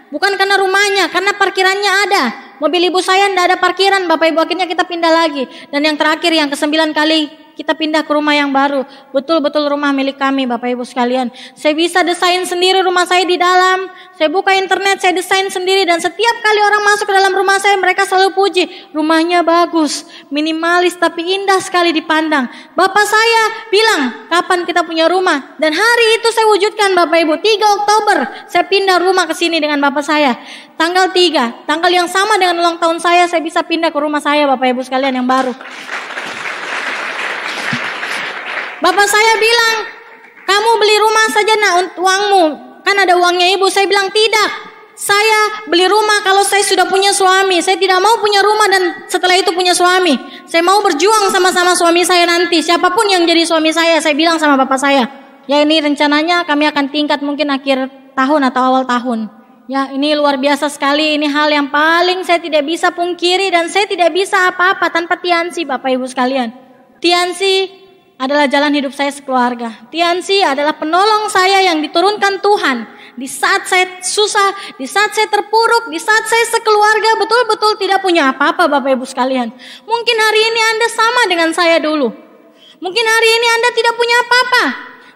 bukan karena rumahnya, karena parkirannya ada. Mobil ibu saya tidak ada parkiran Bapak Ibu, akhirnya kita pindah lagi. Dan yang terakhir yang ke-9 kali kita pindah ke rumah yang baru. Betul-betul rumah milik kami Bapak Ibu sekalian. Saya bisa desain sendiri rumah saya di dalam. Saya buka internet, saya desain sendiri. Dan setiap kali orang masuk ke dalam rumah saya, mereka selalu puji. Rumahnya bagus, minimalis tapi indah sekali dipandang. Bapak saya bilang, kapan kita punya rumah? Dan hari itu saya wujudkan Bapak Ibu. 3 Oktober saya pindah rumah ke sini dengan Bapak saya. Tanggal 3, tanggal yang sama dengan ulang tahun saya bisa pindah ke rumah saya Bapak Ibu sekalian yang baru. Bapak saya bilang, kamu beli rumah saja nak, uangmu. Kan ada uangnya ibu. Saya bilang tidak. Saya beli rumah kalau saya sudah punya suami. Saya tidak mau punya rumah dan setelah itu punya suami. Saya mau berjuang sama-sama suami saya nanti. Siapapun yang jadi suami saya bilang sama bapak saya. Ya ini rencananya kami akan tingkat mungkin akhir tahun atau awal tahun. Ya ini luar biasa sekali. Ini hal yang paling saya tidak bisa pungkiri. Dan saya tidak bisa apa-apa tanpa Tiansi Bapak Ibu sekalian. Tiansi adalah jalan hidup saya sekeluarga. Tiansi adalah penolong saya yang diturunkan Tuhan. Di saat saya susah, di saat saya terpuruk, di saat saya sekeluarga betul-betul tidak punya apa-apa Bapak Ibu sekalian. Mungkin hari ini Anda sama dengan saya dulu. Mungkin hari ini Anda tidak punya apa-apa.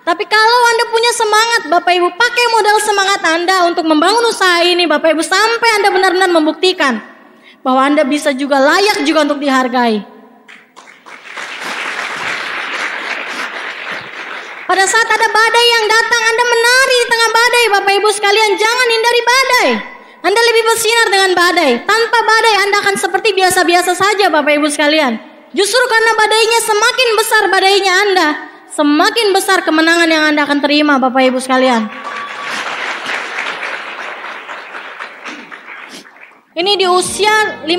Tapi kalau Anda punya semangat Bapak Ibu, pakai modal semangat Anda untuk membangun usaha ini Bapak Ibu. Sampai Anda benar-benar membuktikan bahwa Anda bisa juga layak juga untuk dihargai. Pada saat ada badai yang datang, Anda menari di tengah badai Bapak Ibu sekalian. Jangan hindari badai. Anda lebih bersinar dengan badai. Tanpa badai Anda akan seperti biasa-biasa saja Bapak Ibu sekalian. Justru karena badainya semakin besar badainya Anda, semakin besar kemenangan yang Anda akan terima Bapak Ibu sekalian. Ini di usia 57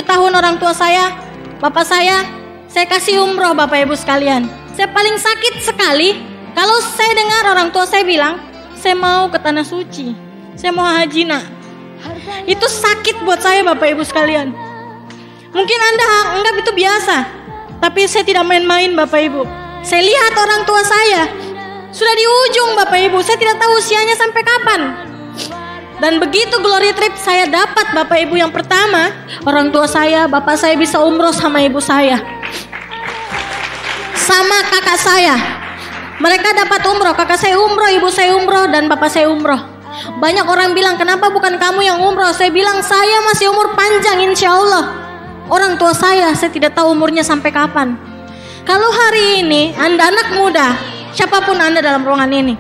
tahun orang tua saya, bapak saya kasih umroh Bapak Ibu sekalian. Saya paling sakit sekali kalau saya dengar orang tua saya bilang, saya mau ke tanah suci, saya mau haji nak. Itu sakit buat saya Bapak Ibu sekalian. Mungkin Anda anggap itu biasa, tapi saya tidak main-main Bapak Ibu. Saya lihat orang tua saya sudah di ujung Bapak Ibu, saya tidak tahu usianya sampai kapan. Dan begitu glory trip saya dapat Bapak Ibu, yang pertama orang tua saya, bapak saya bisa umroh sama ibu saya, sama kakak saya. Mereka dapat umroh, kakak saya umroh, ibu saya umroh, dan bapak saya umroh. Banyak orang bilang, kenapa bukan kamu yang umroh? Saya bilang, saya masih umur panjang insya Allah. Orang tua saya tidak tahu umurnya sampai kapan. Kalau hari ini Anda anak muda, siapapun Anda dalam ruangan ini,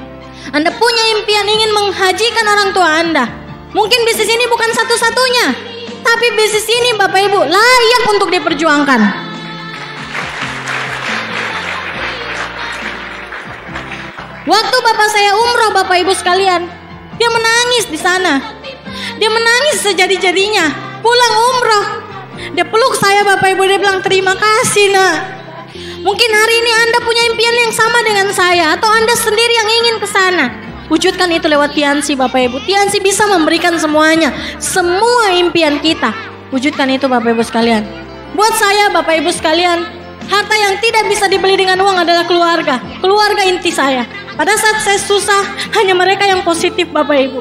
Anda punya impian ingin menghajikan orang tua Anda. Mungkin bisnis ini bukan satu-satunya, tapi bisnis ini Bapak Ibu layak untuk diperjuangkan. Waktu bapak saya umroh Bapak Ibu sekalian, dia menangis di sana. Dia menangis sejadi-jadinya. Pulang umroh, dia peluk saya Bapak Ibu, dia bilang terima kasih nak. Mungkin hari ini Anda punya impian yang sama dengan saya, atau Anda sendiri yang ingin ke sana. Wujudkan itu lewat Tiansi Bapak Ibu. Tiansi bisa memberikan semuanya, semua impian kita. Wujudkan itu Bapak Ibu sekalian. Buat saya Bapak Ibu sekalian, harta yang tidak bisa dibeli dengan uang adalah keluarga. Keluarga inti saya. Pada saat saya susah, hanya mereka yang positif Bapak Ibu.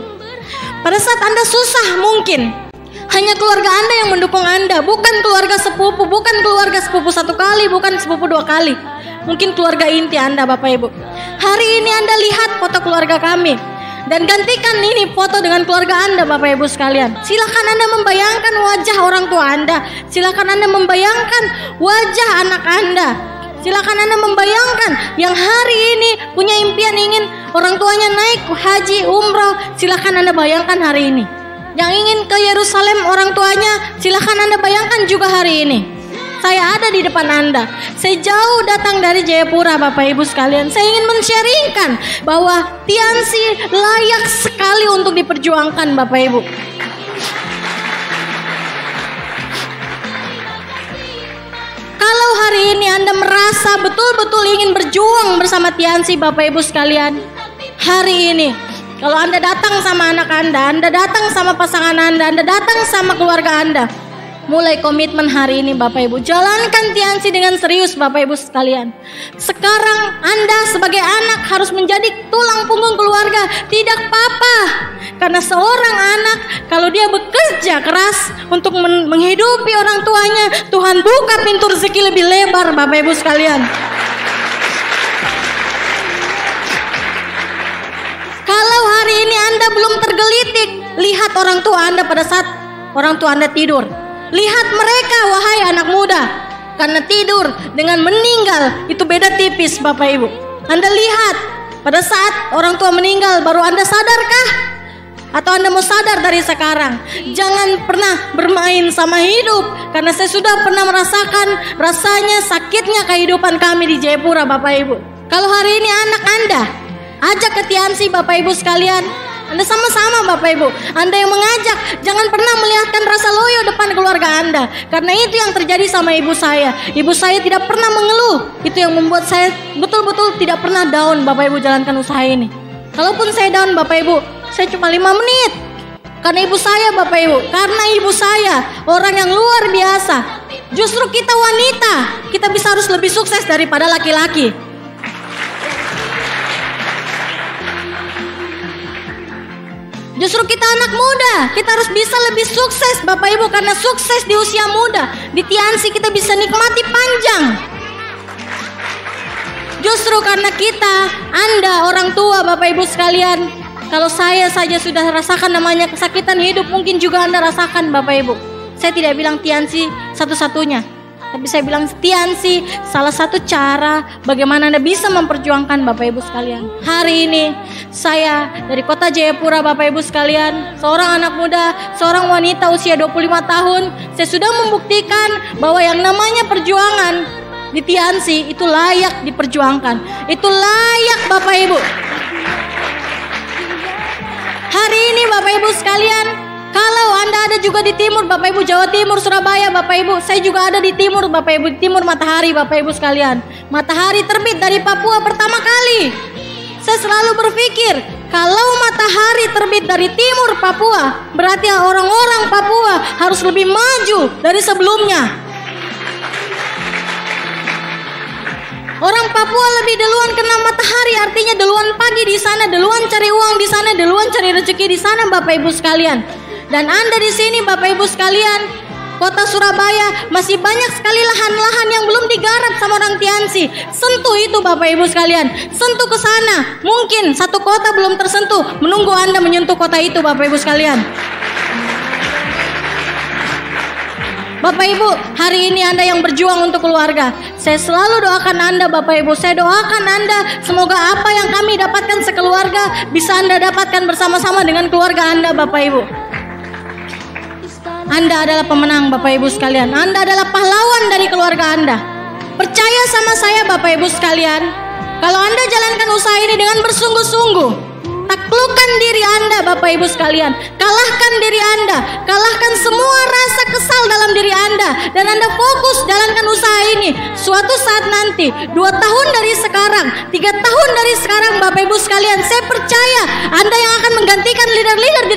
Pada saat Anda susah mungkin hanya keluarga Anda yang mendukung Anda, bukan keluarga sepupu, bukan keluarga sepupu 1 kali, bukan sepupu 2 kali. Mungkin keluarga inti Anda Bapak Ibu. Hari ini Anda lihat foto keluarga kami dan gantikan ini foto dengan keluarga Anda Bapak Ibu sekalian. Silakan Anda membayangkan wajah orang tua Anda. Silakan Anda membayangkan wajah anak Anda. Silakan Anda membayangkan yang hari ini punya impian ingin orang tuanya naik haji umroh. Silakan Anda bayangkan hari ini. Yang ingin ke Yerusalem orang tuanya, silakan Anda bayangkan juga hari ini. Saya ada di depan Anda. Saya jauh datang dari Jayapura Bapak Ibu sekalian. Saya ingin men-sharingkan bahwa Tiansi layak sekali untuk diperjuangkan Bapak Ibu. Kalau hari ini Anda merasa betul-betul ingin berjuang bersama Tiansi Bapak Ibu sekalian, hari ini kalau Anda datang sama anak Anda datang sama pasangan Anda datang sama keluarga Anda, mulai komitmen hari ini Bapak Ibu. Jalankan Tiansi dengan serius Bapak Ibu sekalian. Sekarang Anda sebagai anak harus menjadi tulang punggung keluarga. Tidak apa-apa. Karena seorang anak kalau dia bekerja keras untuk menghidupi orang tuanya, Tuhan buka pintu rezeki lebih lebar Bapak Ibu sekalian. Kalau hari ini Anda belum tergelitik, lihat orang tua Anda pada saat orang tua Anda tidur. Lihat mereka wahai anak muda. Karena tidur dengan meninggal itu beda tipis Bapak Ibu. Anda lihat pada saat orang tua meninggal baru Anda sadarkah? Atau Anda mau sadar dari sekarang? Jangan pernah bermain sama hidup. Karena saya sudah pernah merasakan rasanya sakitnya kehidupan kami di Jayapura Bapak Ibu. Kalau hari ini anak Anda ajak ke Tiansi Bapak Ibu sekalian, Anda sama-sama Bapak Ibu, Anda yang mengajak. Jangan pernah melihatkan rasa loyo depan keluarga Anda. Karena itu yang terjadi sama ibu saya. Ibu saya tidak pernah mengeluh. Itu yang membuat saya betul-betul tidak pernah down Bapak Ibu jalankan usaha ini. Kalaupun saya down Bapak Ibu, saya cuma 5 menit. Karena ibu saya Bapak Ibu, karena ibu saya orang yang luar biasa. Justru kita wanita, kita bisa harus lebih sukses daripada laki-laki. Justru kita anak muda, kita harus bisa lebih sukses Bapak Ibu. Karena sukses di usia muda, di Tiansi kita bisa nikmati panjang. Justru karena kita, Anda orang tua Bapak Ibu sekalian, kalau saya saja sudah rasakan namanya kesakitan hidup, mungkin juga Anda rasakan Bapak Ibu. Saya tidak bilang Tiansi satu-satunya, tapi saya bilang Tiansi salah satu cara bagaimana Anda bisa memperjuangkan Bapak Ibu sekalian. Hari ini saya dari kota Jayapura Bapak Ibu sekalian, seorang anak muda, seorang wanita usia 25 tahun, saya sudah membuktikan bahwa yang namanya perjuangan di Tiansi itu layak diperjuangkan. Itu layak Bapak Ibu. Hari ini Bapak Ibu sekalian, kalau Anda ada juga di timur Bapak Ibu, Jawa Timur, Surabaya Bapak Ibu, saya juga ada di timur Bapak Ibu, di timur matahari Bapak Ibu sekalian. Matahari terbit dari Papua pertama kali. Saya selalu berpikir, kalau matahari terbit dari timur Papua, berarti orang-orang Papua harus lebih maju dari sebelumnya. Orang Papua lebih duluan kena matahari, artinya duluan pagi di sana, duluan cari uang di sana, duluan cari rezeki di sana Bapak Ibu sekalian. Dan Anda di sini Bapak Ibu sekalian, kota Surabaya masih banyak sekali lahan-lahan yang belum digarap sama orang Tiansi. Sentuh itu Bapak Ibu sekalian, sentuh ke sana. Mungkin satu kota belum tersentuh, menunggu Anda menyentuh kota itu Bapak Ibu sekalian. Bapak Ibu, hari ini Anda yang berjuang untuk keluarga, saya selalu doakan Anda Bapak Ibu. Saya doakan Anda, semoga apa yang kami dapatkan sekeluarga bisa Anda dapatkan bersama-sama dengan keluarga Anda Bapak Ibu. Anda adalah pemenang Bapak Ibu sekalian. Anda adalah pahlawan dari keluarga Anda. Percaya sama saya Bapak Ibu sekalian, kalau Anda jalankan usaha ini dengan bersungguh-sungguh, taklukkan diri Anda Bapak Ibu sekalian, kalahkan diri Anda, kalahkan semua rasa kesal dalam diri Anda, dan Anda fokus jalankan usaha ini. Suatu saat nanti, 2 tahun dari sekarang, 3 tahun dari sekarang Bapak Ibu sekalian, saya percaya Anda yang akan menggantikan leader-leader di depan